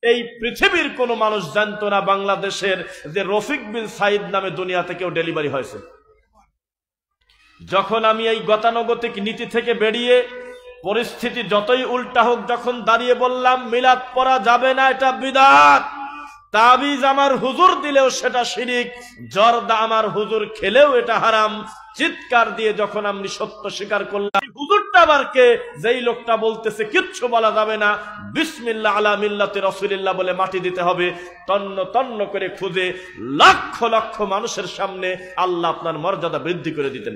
এই পৃথিবীর কোন মানুষ জানতো না বাংলাদেশের যে রফিক বিন সাইদ নামে দুনিয়া থেকেও ডেলিভারি হয়েছে। যখন আমি এই গতানুগতিক নীতি থেকে বেরিয়ে পরিস্থিতি যতই উল্টা হোক যখন দাঁড়িয়ে বললাম মিলাদ পড়া যাবে না, এটা বিদআত, তাবিজ আমার হুজুর দিলেও সেটা শিরিক, জর্দা আমার হুজুর খেলেও এটা হারাম, চিৎকার দিয়ে যখন আমি সত্য স্বীকার করলাম, হুজুরটা আবার কে? যেই লোকটা বলতেছে কিচ্ছু বলা যাবে না, বিসমিল্লাহ আলা মিল্লাতে রাসূলিল্লাহ বলে মাটি দিতে হবে, তন্ন তন্ন করে খুঁজে লক্ষ লক্ষ মানুষের সামনে আল্লাহ আপনার মর্যাদা বৃদ্ধি করে দিতেন।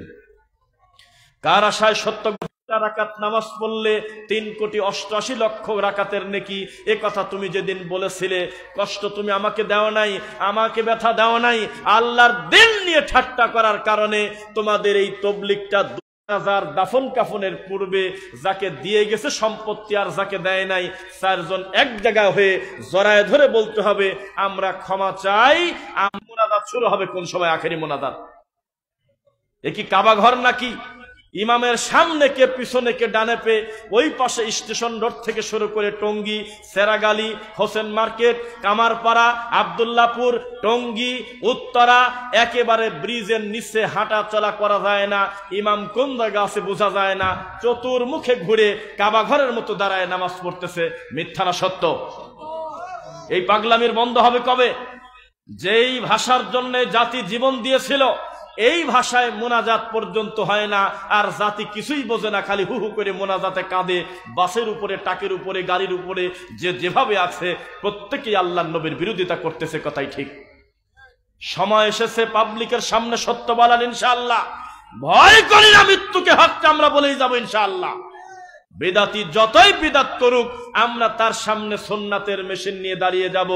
কার আশায় সত্য রাকাত নামাজ পড়লে 3,88,00,000 রাকাতের নেকি, এ কথা তুমি যেদিন বলেছিলে, কষ্ট তুমি আমাকে দাও নাই, আমাকে ব্যথা দাও নাই, আল্লাহর দিন নিয়ে ঠাট্টা করার কারণে তোমাদের এই তবলিগটা 2000 দাফন কাফনের পূর্বে যাকে দিয়ে গেছে সম্পত্তি আর যাকে দেয় নাই, 4 জন এক জায়গায় হয়ে জড়ায় ধরে বলতে হবে আমরা ক্ষমা চাই। মুনাজাত শুরু হবে কোন সময়? আখেরি মুনাজাত। এ কি কাবা ঘর নাকি? ইমামের সামনে কে পিছনে কে ডানে পে, ওই পাশে স্টেশন রোড থেকে শুরু করে টঙ্গী, সেরাগালি, হোসেন মার্কেট, কামারপাড়া, আব্দুল্লাহপুর, টঙ্গী, উত্তরা, একেবারে ব্রিজের নিচে হাঁটা চলা করা যায় না, ইমাম কোন জায়গা আছে বোঝা যায় না, চতুর্মুখে ঘুরে কাবা ঘরের মতো দাঁড়ায় নামাজ পড়তেছে। মিথ্যা না সত্য? এই পাগলামির বন্ধ হবে কবে? যেই ভাষার জন্য জাতি জীবন দিয়েছিল, এই ভাষায় মোনাজাত পর্যন্ত হয় না, আর জাতি কিছুই বোঝে না, খালি হু হু করে মোনাজাতে কাঁদে। বাসের উপরে, টাকের উপরে, গাড়ির উপরে যে যেভাবে আছে প্রত্যেকেই আল্লাহর নবীর বিরোধিতা করতেছে, কথাই ঠিক। সময় এসেছে পাবলিকের সামনে সত্য বলার, ইনশাআল্লাহ। ভয় করি না মৃত্যুকে, হকটা আমরা বলেই যাবো ইনশাআল্লাহ। বিদাতি যতই বিদাত করুক আমরা তার সামনে সুন্নাতের মেশিন নিয়ে দাঁড়িয়ে যাব।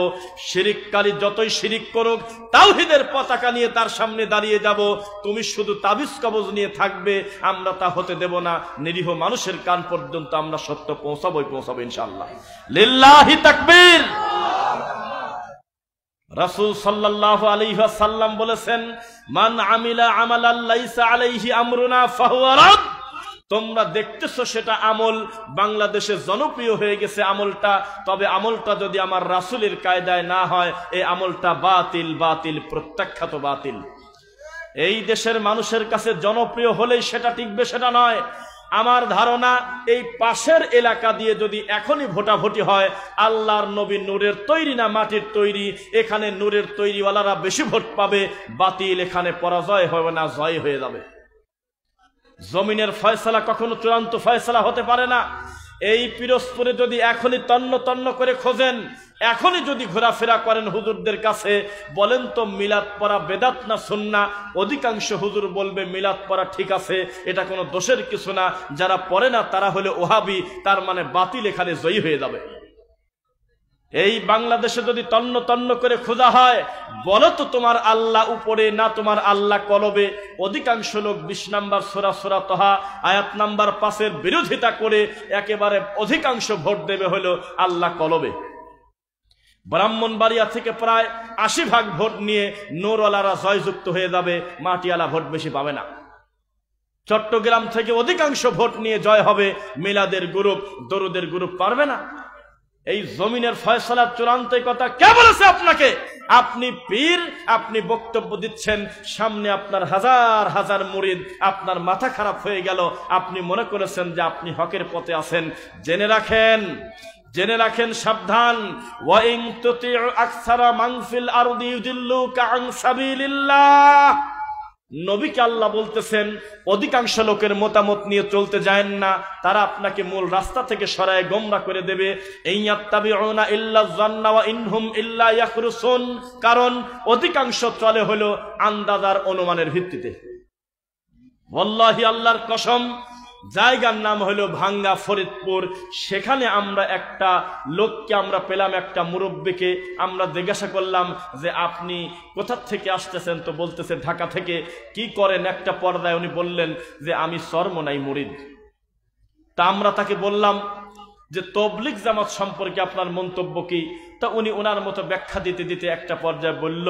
শিরিককারী যতই শিরিক করুক তাওহীদের পতাকা নিয়ে তার সামনে দাঁড়িয়ে যাব। তুমি শুধু তাবিজ কবজ নিয়ে থাকবে, আমরা তা হতে দেব না। নিরীহ মানুষের কান পর্যন্ত আমরা সত্য পৌঁছাবো ইনশাআল্লাহ। লিল্লাহি তাকবীর। রাসূল সাল্লাল্লাহু আলাইহি ওয়াসাল্লাম বলেছেন, মান আমিলা আমালান লাইসা আলাইহি আমরুনা ফাহুয়া রাদ। তোমরা দেখতেছো সেটা আমল বাংলাদেশে জনপ্রিয় হয়ে গেছে আমলটা, তবে আমলটা যদি আমার রাসূলের কায়দায় না হয় এই আমলটা বাতিল, বাতিল, প্রত্যাখ্যাত বাতিল। এই দেশের মানুষের কাছে জনপ্রিয় হলেই সেটা টিকবে সেটা নয়। আমার ধারণা এই পাশের এলাকা দিয়ে যদি এখনই ভোটাভুটি হয়, আল্লাহর নবী নূরের তৈরি না মাটির তৈরি, এখানে নূরের তৈরিওয়ালারা বেশি ভোট পাবে, বাতিল এখানে পরাজয় হবে না, জয় হয়ে যাবে। জমিনের ফয়সালা কখনো চূড়ান্ত ফয়সালা হতে পারে না। এই পিরোজপুরে যদি এখনই তন্ন তন্ন করে খোঁজেন, এখনই যদি ঘোরাফেরা করেন হুজুরদের কাছে, বলেন তো মিলাদ পড়া বেদাত না সুন্নাহ, অধিকাংশ হুজুর বলবে মিলাদ পড়া ঠিক আছে, এটা কোনো দোষের কিছু না। যারা পড়ে না তারা হলে ওহাবি, তার মানে বাতিল এখানে জয়ী হয়ে যাবে। এই বাংলাদেশে যদি তন্ন তন্ন করে খোঁজা হয়, বলো তো তোমার আল্লাহ উপরে না তোমার আল্লাহ কলবে? অধিকাংশ লোক 20 নম্বর সূরা তহা আয়াত নাম্বার 5 বিরোধিতা করে একেবারে অধিকাংশ ভোট দেবে হলো আল্লাহ কলবে। ব্রাহ্মণবাড়িয়া থেকে প্রায় 80% ভোট নিয়ে নূরওয়ালারা জয়যুক্ত হয়ে যাবে, মাটিওয়ালা ভোট বেশি পাবে না। চট্টগ্রাম থেকে অধিকাংশ ভোট নিয়ে জয় হবে, মিলাদের গ্রুপ, দরুদের গ্রুপ পারবে না। এই জমিনের ফয়সালার চূড়ান্ত কথা কে বলেছে আপনাকে? আপনি পীর, আপনি বক্তব্য দিচ্ছেন, সামনে আপনার হাজার হাজার মুরিদ, আপনার মাথা খারাপ হয়ে গেল, আপনি মনে করেছেন যে আপনি হকের পথে আছেন। জেনে রাখেন, জেনে রাখেন, সাবধান। ওয়া ইন তুতিউ আকসারা মান ফিল আরদি ইউদিল্লুকা আন সাবিলিল্লাহ। নবীকে আল্লাহ বলতেছেন অধিকাংশ লোকের মতামত নিয়ে চলতে যায়েন না, তারা আপনাকে মূল রাস্তা থেকে সরায় গোমরা করে দেবে। ইয়াত্তাবিউনা ইল্লা যান্না ওয়া ইনহুম ইল্লা ইয়াখরুসুন। কারণ অধিকাংশ চলে হলো আন্দাজার অনুমানের ভিত্তিতে। ওয়াল্লাহি, আল্লাহর কসম, জায়গার নাম হলো ভাঙ্গা ফরিদপুর। সেখানে আমরা একটা লোককে আমরা পেলাম, একটা মুরব্বীকে আমরা জিজ্ঞাসা করলাম যে আপনি কোথা থেকে আসতেছেন? তো বলতেছে ঢাকা থেকে। কি করেন? একটা পর্দায় উনি বললেন যে আমি চরমোনাই মুরিদ। তা আমরা তাকে বললাম যে তবলিগ জামাত সম্পর্কে আপনার মন্তব্য কি? তা উনি ওনার মতো ব্যাখ্যা দিতে দিতে একটা পর্যায়ে বলল,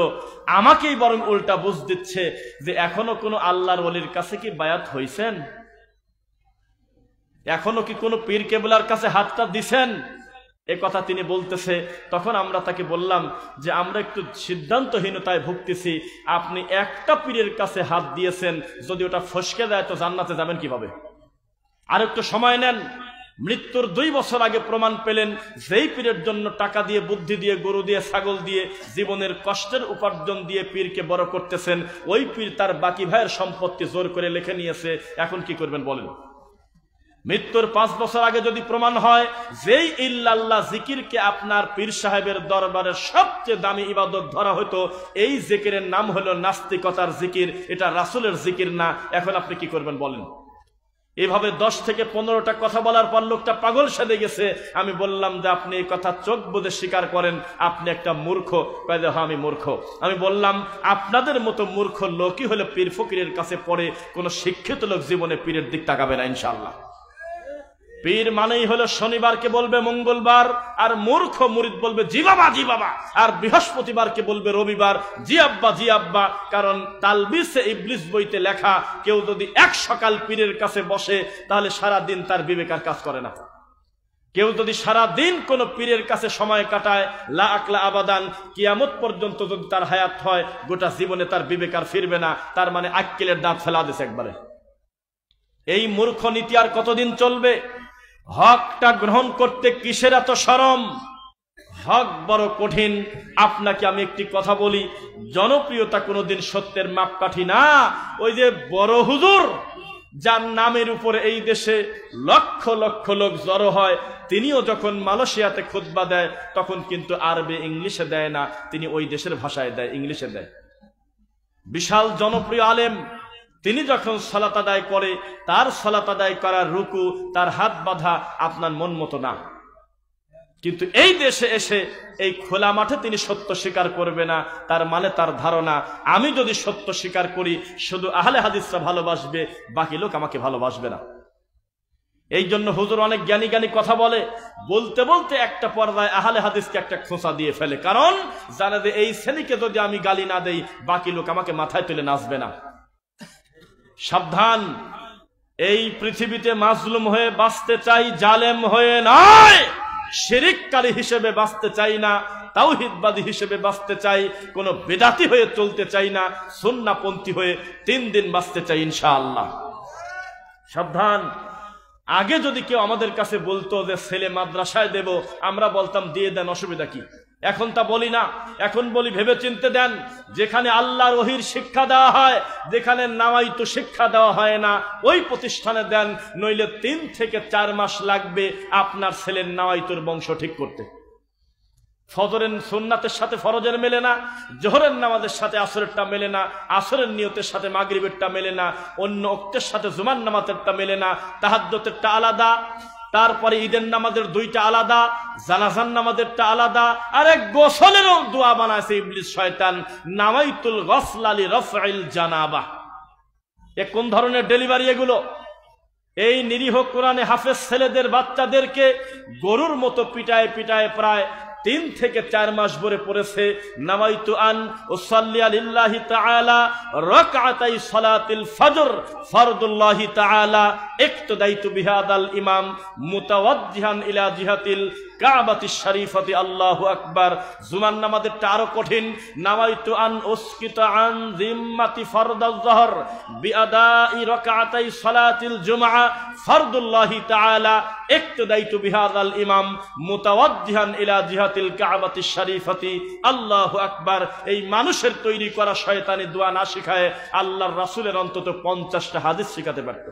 আমাকেই বরং উল্টা বুঝ দিচ্ছে যে এখনো কোনো আল্লাহর ওলির কাছে কি বায়াত হইছেন? এখনো কি কোনো পীর কেবলার কাছে হাতটা দিছেন? এ কথা তিনি বলতেছে। তখন আমরা তাকে বললাম যে আমরা একটু সিদ্ধান্তহীনতায় ভুগতেছি, আপনি একটা পীরের কাছে হাত দিয়েছেন, যদি ওটা ফসকে দেয় তো জান্নাতে যাবেন কিভাবে? আর একটু সময় নেন। মৃত্যুর 2 বছর আগে প্রমাণ পেলেন যেই পীরের জন্য টাকা দিয়ে, বুদ্ধি দিয়ে, গরু দিয়ে, ছাগল দিয়ে, জীবনের কষ্টের উপার্জন দিয়ে পীরকে বড় করতেছেন, ওই পীর তার বাকি ভাইয়ের সম্পত্তি জোর করে লিখে নিয়েছে। এখন কি করবেন বলেন? মৃত্যুর 5 বছর আগে যদি প্রমাণ হয় যেই ইল্লাল্লাহ জিকিরকে আপনার পীর সাহেবের দরবারের সবচেয়ে দামি ইবাদত ধরা হতো, এই জিকিরের নাম হলো নাস্তিকতার জিকির, এটা রাসূলের জিকির না, এখন আপনি কি করবেন বলেন? এভাবে 10 থেকে 15টা কথা বলার পর লোকটা পাগল সেজে গেছে। আমি বললাম যে আপনি এই কথা চোখ বুজে স্বীকার করেন, আপনি একটা মূর্খ। কয় যে হ্যাঁ আমি মূর্খ। আমি বললাম আপনাদের মতো মূর্খ লোকই হলো পীর ফকিরের কাছে পড়ে, কোন শিক্ষিত লোক জীবনে পীরের দিক তাকাবে না ইনশাআল্লাহ। পীর মানেই হলো শনিবারকে বলবে মঙ্গলবার, আর মূর্খ মুরিদ বলবে জি বাবা জি বাবা, আর বৃহস্পতিবারকে বলবে রবিবার, জি আব্বা জি আব্বা। কারণ তালবিসে ইবলিস বইতে লেখা, কেউ যদি এক সকাল পীরের কাছে বসে তাহলে সারা দিন তার বিবেকের কাজ করে না। কেউ যদি সারা দিন কোন পীরের কাছে সময় কাটায়, লা আকলা আবাদান, কিয়ামত পর্যন্ত যদি তার হায়াত হয়, গোটা জীবনে তার বিবেক আর ফিরবে না। তার মানে আক্কেলের দাঁত ফেলা দিছে একবারে। এই মূর্খ নীতি আর কতদিন চলবে? হকটা গ্রহণ করতে কিসের এত শরম? হক বড় কঠিন। আপনাকে আমি একটি কথা বলি, জনপ্রিয়তা কোনোদিন সত্যের মাপকাঠি না। ওই যে বড় হুজুর, যার নামের উপরে এই দেশে লক্ষ লক্ষ লোক জড়ো হয়, তিনিও যখন মালয়েশিয়াতে খুতবা দেয় তখন কিন্তু আরবি ইংলিশে দেয় না, তিনি ওই দেশের ভাষায় দেয়, ইংলিশে দেয়। বিশাল জনপ্রিয় আলেম, তিনি যখন সালাত আদায় করে, তার সালাত আদায় করার রুকু, তার হাত বাঁধা আপনার মন মতো না। কিন্তু এই দেশে এসে এই খোলা মাঠে তিনি সত্য স্বীকার করবে না। তার মানে তার ধারণা, আমি যদি সত্য স্বীকার করি শুধু আহলে হাদিসরা ভালোবাসবে, বাকি লোক আমাকে ভালোবাসবে না। এই জন্য হুজুর অনেক জ্ঞানী জ্ঞানী কথা বলে, বলতে বলতে একটা পর্যায়ে আহলে হাদিসকে একটা খোঁচা দিয়ে ফেলে। কারণ জানে যে এই শ্রেণীকে যদি আমি গালি না দেই, বাকি লোক আমাকে মাথায় তুলে নাচবে না। সাবধান, এই পৃথিবীতে মাজলুম হয়ে বাঁচতে চাই, জালেম হয়ে নয়। শিরিককারী হিসেবে বাঁচতে চাই না, তাওহীদবাদী হিসেবে বাঁচতে চাই, কোনো বেদাতি হয়ে চলতে চাই না, সুন্নাহপন্থী হয়ে 3 দিন বাঁচতে চাই ইনশাআল্লাহ। সাবধান। আগে যদি কেউ আমাদের কাছে বলতো যে ছেলে মাদ্রাসায় দেব, আমরা বলতাম দিয়ে দেন, অসুবিধা কি? এখন তা বলি না, এখন বলি ভেবে চিনতে দেন। যেখানে আল্লাহর ওহীর শিক্ষা দেওয়া হয়, যেখানে নাওয়াইতু শিক্ষা দেওয়া হয় না, ওই প্রতিষ্ঠানে দেন, নইলে 3 থেকে 4 মাস লাগবে আপনার ছেলের নাওয়াইতুর বংশ ঠিক করতে। ফজরের সুন্নাতের সাথে ফরজের মেলে না, জোহরের নামাজের সাথে আসরেরটা মেলে না, আসরের নিয়তের সাথে মাগরিবেরটা মেলে না, অন্য ওক্তের সাথে জুমার নামাজেরটা মেলে না, তাহাজ্জুদেরটা আলাদা, তারপরে ঈদের নামাজের 2টা আলাদা, জানাজার নামাজেরটা আলাদা, আর এক গোসলেরও দোয়া বানাইছে ইবলিস শয়তান, নামাইতুল গসলা লিরাফইল জানাবা। এ কোন ধরনের ডেলিভারি এগুলো? এই নিরীহ কোরআনে হাফেজ ছেলেদের, বাচ্চাদেরকে গরুর মতো পিটায় পিটায় প্রায় 3 থেকে 4 মাস ভরে পড়েছে নাওয়াইতু আন উসাল্লি লিল্লাহি তাআলা রাকআতাই সালাতিল ফজর ফরদুল্লাহি তাআলা ইক্তদাইতু বিহাদাল ইমাম মুতাওয়াজ্জিহান ইলা জিহাতিল কাবাতিশ শরীফাতি আল্লাহু আকবার। জুমার নামাজেরটা আরো কঠিন, নাওয়াইতু আন উসকিতা আন জিম্মাতি ফরদাজ যহর বিআদাই রাকআতাই সালাতিল জুমআ ফরদুল্লাহি তাআলা ইক্তদাইতু বিহাদাল ইমাম মুতাওয়াজ্জিহান ইলা জিহাতিল কাবাতিশ শরীফাতি আল্লাহু আকবার। এই মানুষের তৈরি করা শয়তানি দোয়া না শিখায় আল্লাহর রাসূলের অন্তত 50টা হাদিস শিখাতে পারত।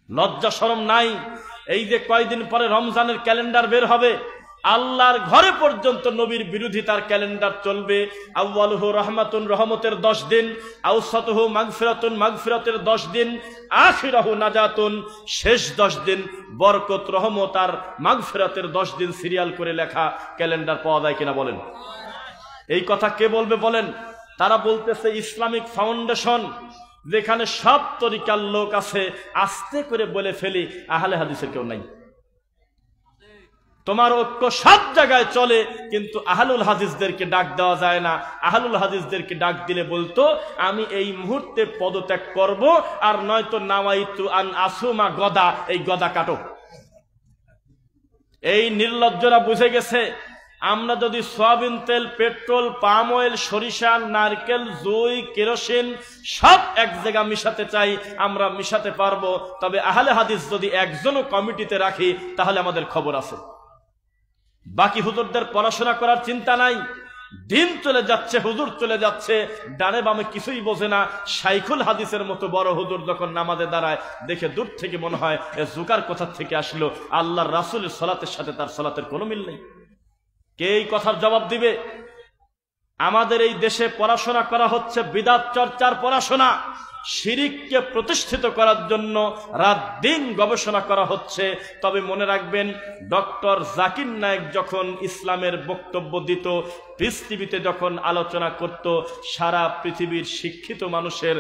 লজ্জা শরম নাই? এই যে কয়দিন পরে রমজানের ক্যালেন্ডার বের হবে, আল্লাহর ঘরে পর্যন্ত নবীর বিরোধিতার ক্যালেন্ডার চলবে। আউয়ালুহু রহমাতুন, রহমতের 10 দিন, আওসাতুহু মাগফিরাতুন, মাগফিরাতের 10 দিন, আখিরাহু নাজাতুন, শেষ 10 দিন বরকত, রহমত আর মাগফিরাতের 10 দিন সিরিয়াল করে লেখা ক্যালেন্ডার পাওয়া যায় কিনা বলেন? এই কথা কে বলবে বলেন? তারা বলতেছে ইসলামিক ফাউন্ডেশন, যেখানে সব তরিকার লোক আছে। আস্তে করে বলে ফেলি, আহলে হাদিসের কেউ নাই। তোমার ঐক্য সব জায়গায় চলে, কিন্তু আহলুল হাদিসদেরকে ডাক দেওয়া যায় না। আহলুল হাদিসদেরকে ডাক দিলে বলতো আমি এই মুহূর্তে পদত্যাগ করব, আর নয়তো নাওয়াইতু আন আসুমা গদা, এই গদা কাটো। এই নির্লজ্জরা বুঝে গেছে আমরা যদি সয়াবিন তেল, পেট্রোল, পাম অয়েল, সরিষা, নারকেল, জুই, কেরোসিন সব এক জায়গা মিশাতে চাই আমরা মিশাতে পারবো, তবে আহলে হাদিস যদি একজনও কমিটিতে রাখি তাহলে আমাদের খবর আছে। বাকি হুজুরদের পড়াশোনা করার চিন্তা নাই, দিন চলে যাচ্ছে, হুজুর চলে যাচ্ছে, ডানে বামে কিছুই বোঝে না। শাইখুল হাদিসের মতো বড় হুজুর যখন নামাজে দাঁড়ায় দেখে দূর থেকে মনে হয় এ জুকার কথা থেকে আসলো, আল্লাহর রাসূলের সালাতের সাথে তার সালাতের কোনো মিল নেই। কে এই কথার জবাব দিবে? আমাদের এই দেশে পড়াশোনা করা হচ্ছে বিদআত চর্চার পড়াশোনা, শিরিককে প্রতিষ্ঠিত করার জন্য রাত দিন গবেষণা করা হচ্ছে। তবে মনে রাখবেন, ডক্টর জাকির নায়েক যখন ইসলামের বক্তব্য দিত, পৃথিবীতে যখন আলোচনা করত, সারা পৃথিবীর শিক্ষিত মানুষের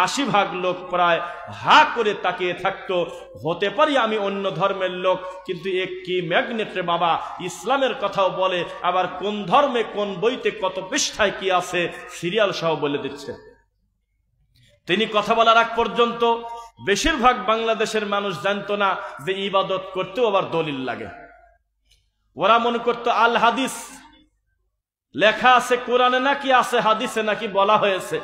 ৮০% লোক প্রায় হা করে তাকিয়ে থাকতো। হতে পারি আমি অন্য ধর্মের লোক, কিন্তু এ কি ম্যাগনেট রে বাবা, ইসলামের কথাও বলে, আবার কোন ধর্মে কোন বইতে কত পৃষ্ঠায় কি আছে সিরিয়াল সহ বলে দিচ্ছে। তিনি কথা বলার আগ পর্যন্ত বেশিরভাগ বাংলাদেশের মানুষ জানতো না যে ইবাদত করতেও আবার দলিল লাগে। ওরা মনে করতো আল হাদিস লেখা আছে কোরআনে নাকি আছে হাদিসে নাকি বলা হয়েছে,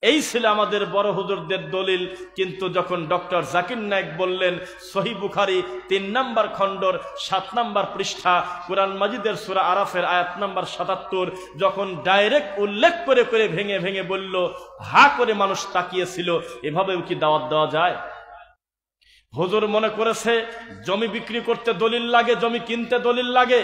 এই ছিল আমাদের বড় হুজুরদের দলিল। কিন্তু যখন ডক্টর জাকির নায়েক বললেন সহিহ বুখারী ৩ নম্বর খণ্ডর ৭ নম্বর পৃষ্ঠা, কুরআন মাজিদের সূরা আরাফের আয়াত নম্বর ৭৭, যখন ডাইরেক্ট উল্লেখ করে করে ভেঙে ভেঙে বলল, হা করে মানুষ তাকিয়েছিল। এভাবেও কি দাওয়াত দেওয়া যায়? হুজুর মনে করেছে জমি বিক্রি করতে দলিল লাগে, জমি কিনতে দলিল লাগে,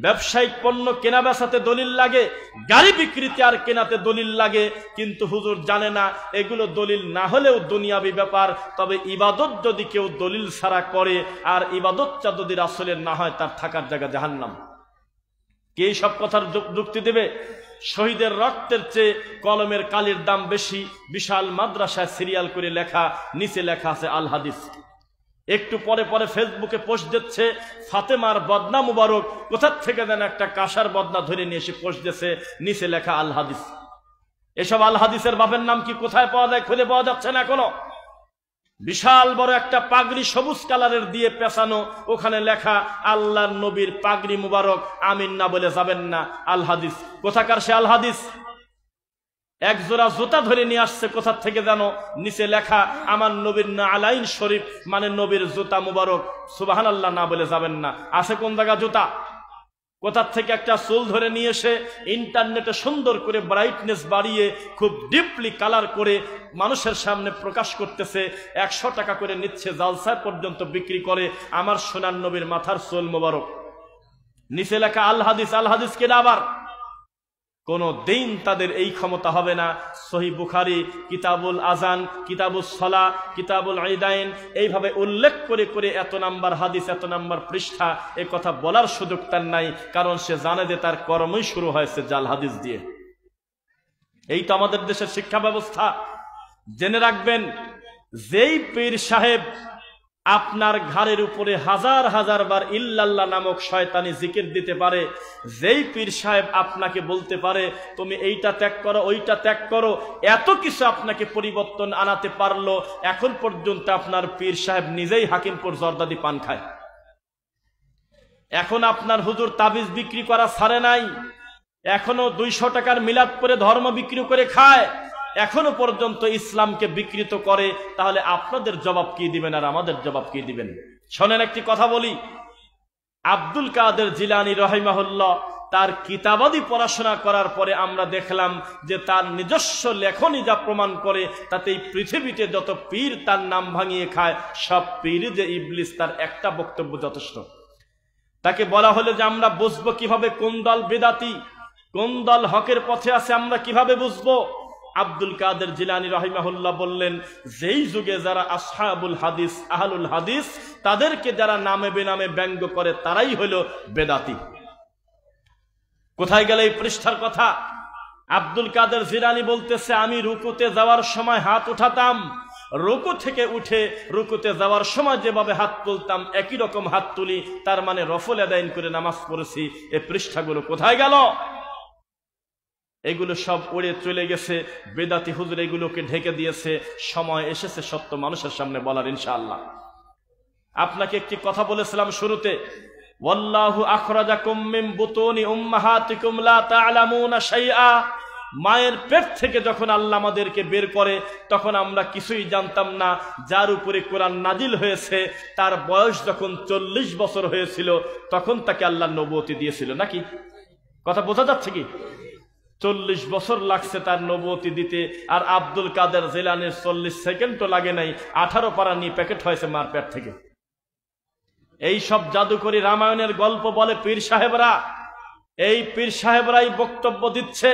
ব্যবসায়িক পণ্য কেনা বেচাতে দলিল লাগে, গাড়ি বিক্রিতে আর কেনাতে দলিল লাগে। কিন্তু হুজুর জানে না এগুলো দলিল না হলেও দুনিয়াবি ব্যাপার। তবে ইবাদত যদি কেউ দলিল ছাড়া করে আর ইবাদতটা যদি রাসূলের না হয়, তার থাকার জায়গা জাহান্নাম। কে সব কথার যুক্তি দেবে? শহীদের রক্তের চেয়ে কলমের কালির দাম বেশি। বিশাল মাদ্রাসায় সিরিয়াল করে লেখা, নিচে লেখা আছে আল হাদিস। একটু পরে পরে ফেসবুকে পোস্ট দিচ্ছে ফাতেমার বদনা মুবারক, কোথা থেকে যেন একটা কাঁসার বদনা ধরে নিয়ে এসে পোস্ট দিচ্ছে, নিচে লেখা আল হাদিস। এসব আল হাদিসের বাপের নাম কি কোথায় পাওয়া যায়? খুঁজে পাওয়া যাচ্ছে না এখনো। বিশাল বড় একটা পাগড়ি সবুজ কালারের দিয়ে পেছানো, ওখানে লেখা আল্লাহর নবীর পাগড়ি মুবারক, আমিন না বলে যাবেন না, আল হাদিস। কোথাকার সে আল হাদিস? এক জোড়া জুতা ধরে নিয়ে আসছে কোথা থেকে যেন, নিচে লেখা আমার নবীর না আলাইন শরীফ, মানে নবীর জুতা মুবারক, সুবহানাল্লাহ না বলে যাবেন না। আছে কোন জায়গা জুতা? কোথা থেকে একটা চুল ধরে নিয়ে এসে ইন্টারনেটে সুন্দর করে ব্রাইটনেস বাড়িয়ে খুব ডিপলি কালার করে মানুষের সামনে প্রকাশ করতেছে, ১০০ টাকা করে নিচ্ছে, জালসায় পর্যন্ত বিক্রি করে আমার সোনার নবীর মাথার চুল মুবারক। নিচে লেখা আল হাদিস। আল হাদিস কেনা আবার কোন দিন তাদের এই ক্ষমতা হবে না। সহিহ বুখারী কিতাবুল আজান, কিতাবুস সালা, কিতাবুল ঈদাইন, এইভাবে উল্লেখ করে করে এত নাম্বার হাদিস, এত নাম্বার পৃষ্ঠা, এ কথা বলার সুযোগ তার নাই, কারণ সে জানে যে তার কর্মই শুরু হয়েছে জাল হাদিস দিয়ে। এই তো আমাদের দেশের শিক্ষা ব্যবস্থা। জেনে রাখবেন, যেই পীর সাহেব আপনার ঘাড়ের উপরে হাজার হাজার বার ইল্লাল্লাহ নামক শয়তানি জিকির দিতে পারে, যেই পীর সাহেব আপনাকে বলতে পারে তুমি এইটা ত্যাগ করো, ওইটা ত্যাগ করো, এত কিছু আপনাকে পরিবর্তন আনাতে পারলো, এখন পর্যন্ত আপনার পীর সাহেব নিজেই হাকিমপুর জর্দাদি পান খায়। এখন আপনার হুজুর তাবিজ বিক্রি করা ছাড়ে নাই, এখনো ২০০ টাকার মিলাদ করে ধর্ম বিক্রি করে খায়, এখনো পর্যন্ত ইসলামকে বিকৃত করে। তাহলে আপনাদের জবাব কি দিবেন আর আমাদের জবাব কি দিবেন? শোনেন, একটি কথা বলি। আব্দুল কাদের জিলানী রাহিমাহুল্লাহ তার কিতাবাদি পড়াশোনা করার পরে আমরা দেখলাম যে তার নিজস্ব লেখনী যা প্রমাণ করে, তাতে এই পৃথিবীতে যত পীর তার নাম ভাঙিয়ে খায়, সব পীর যে ইবলিস, তার একটা বক্তব্য যথেষ্ট। তাকে বলা হলো যে আমরা বুঝবো কিভাবে কোন দল বেদাতি, কোন দল হকের পথে আছে, আমরা কিভাবে বুঝবো? আব্দুল কাদের জিলানী রাহিমাহুল্লাহ বললেন, যেই যুগে যারা আসহাবুল হাদিস, আহলুল হাদিস, তাদেরকে যারা নামে বেনামে ব্যঙ্গ করে তারাই হলো বেদাতি। কোথায় গেল এই পৃষ্ঠার কথা? আব্দুল কাদের জিলানী বলতেছে, আমি রুকুতে যাওয়ার সময় হাত উঠাতাম, রুকু থেকে উঠে রুকুতে যাওয়ার সময় যেভাবে হাত তুলতাম একই রকম হাত তুলি, তার মানে রফল আদায় করে নামাজ পড়েছি। এই পৃষ্ঠাগুলো কোথায় গেল? এগুলো সব উড়ে চলে গেছে, বেদাতি হুজুর এগুলোকে ঢেকে দিয়েছে। সময় এসেছে সত্য মানুষের সামনে বলার, ইনশাআল্লাহ। আপনাকে একটি কথা বলেছিলাম শুরুতে, ওয়াল্লাহু আখরাজাকুম মিন বুতুনি উম্মাহাতিকুম লা তা'লামুনা শাইআ, মায়ের পেট থেকে যখন আল্লাহ আমাদেরকে বের করে তখন আমরা কিছুই জানতাম না। যার উপরে কোরআন নাজিল হয়েছে তার বয়স যখন 40 বছর হয়েছিল তখন তাকে আল্লাহ নবুয়তি দিয়েছিল। নাকি কথা বোঝা যাচ্ছে কি? 40 বছর লাগছে তার নবুয়তি দিতে, আর আব্দুল কাদের জিলানীর 40 সেকেন্ডও লাগে নাই, 18 পারা নিয়ে প্যাকেট হয়েছে মার পেট থেকে। এই সব জাদুকরি রামায়ণের গল্প বলে পীর সাহেবরা, এই পীর সাহেবরাই বক্তব্য দিচ্ছে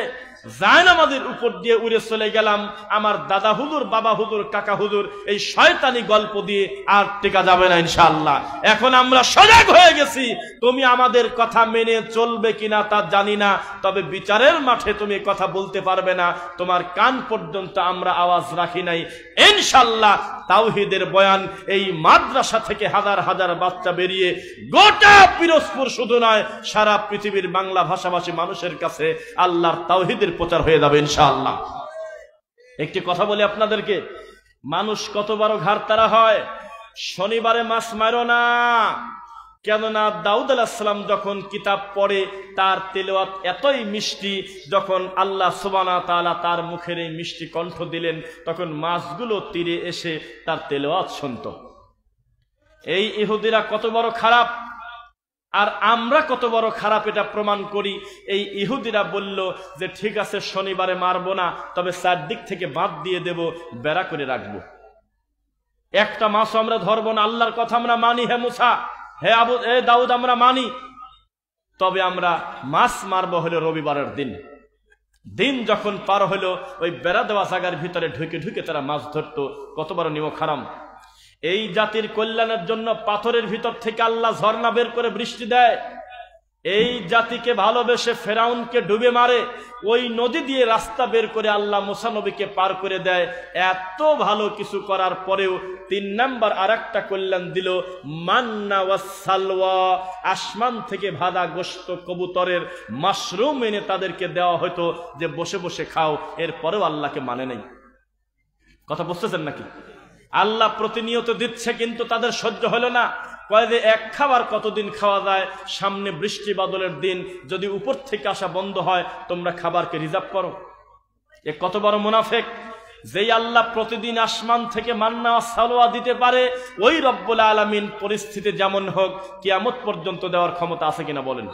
জায়নামাজের উপর দিয়ে উড়ে চলে গেলাম, আমার দাদা হুজুর, বাবা হুজুর, কাকা হুজুর এই শয়তানি গল্প দিয়ে আর টেকা যাবে না ইনশাআল্লাহ। এখন আমরা সজাগ হয়ে গেছি, তুমি আমাদের কথা মেনে চলবে কিনা তা জানি না, তবে বিচারের মাঠে তুমি কথা বলতে পারবে না, তোমার কান পর্যন্ত আমরা আওয়াজ রাখি নাই। ইনশাআল্লাহ তাওহীদের বয়ান এই মাদ্রাসা থেকে হাজার হাজার বাচ্চা বেরিয়ে গোটা পিরোজপুর শুধু নয় সারা পৃথিবীর বাংলা ভাষাভাষী মানুষের কাছে আল্লাহর তাওহীদের প্রচার হয়ে যাবে ইনশাআল্লাহ। একটি কথা বলি আপনাদেরকে, মানুষ কত বড় ঘাড়তারা হয়। শনিবারে মাছ মারো না, কেননা দাউদ আলাইহিস সালাম যখন কিতাব পড়ে তার তেলাওয়াত এতই মিষ্টি, যখন আল্লাহ সুবহানাহু ওয়া তাআলা তার মুখের এই মিষ্টি কণ্ঠ দিলেন তখন মাছগুলো তীরে এসে তার তেলাওয়াত শুনত। এই ইহুদিরা কত বড় খারাপ আর আমরা কত বড় খারাপ এটা প্রমাণ করি। এই ইহুদিরা বলল যে ঠিক আছে শনিবারে মারবো না, তবে চারদিক থেকে বাঁধ দিয়ে দেব, বেড়া করে রাখবো, একটা মাছ আমরা ধরবো না। আল্লাহর কথা আমরা মানি, হে মুসা, হে দাউদ আমরা মানি, তবে আমরা মাছ মারবো হলো রবিবারের দিন। দিন যখন পার হলো ওই বেড়া দেওয়া জায়গার ভিতরে ঢুকে ঢুকে তারা মাছ ধরতো। কত বড় নিমক হারাম। এই জাতির কল্যাণের জন্য পাথরের ভিতর থেকে আল্লাহ ঝর্ণা বের করে বৃষ্টি দেয়। এই জাতিকে ভালোবেসে ফেরাউনকে ডুবে মারে, ওই নদী দিয়ে রাস্তা বের করে আল্লাহ মুসা নবীকে পার করে দেয়। এত ভালো কিছু করার পরেও 3 নাম্বার আরেকটা কল্যাণ দিল, মান্না ওয়াস সালওয়া, আসমান থেকে ভাজা গোশত কবুতরের মাশরুম এনে তাদেরকে দেওয়া হতো যে বসে বসে খাও। এরপরেও আল্লাহকে মানে নাই। কথা বুঝতেছেন নাকি? আল্লাহ প্রতিনিয়ত দিচ্ছে কিন্তু তাদের সহ্য হলো না। কয় যে এক খাবার কতদিন খাওয়া যায়, সামনে বৃষ্টি বাদলের দিন, যদি উপর থেকে আসা বন্ধ হয় তোমরা খাবারকে রিজার্ভ করো। এ কত বড় মুনাফিক। যেই আল্লাহ প্রতিদিন আসমান থেকে মান্না ওয়া সালওয়া দিতে পারে, ওই রব্বুল আলামিন পরিস্থিতি যেমন হোক কিয়ামত পর্যন্ত দেওয়ার ক্ষমতা আছে কিনা বলেন?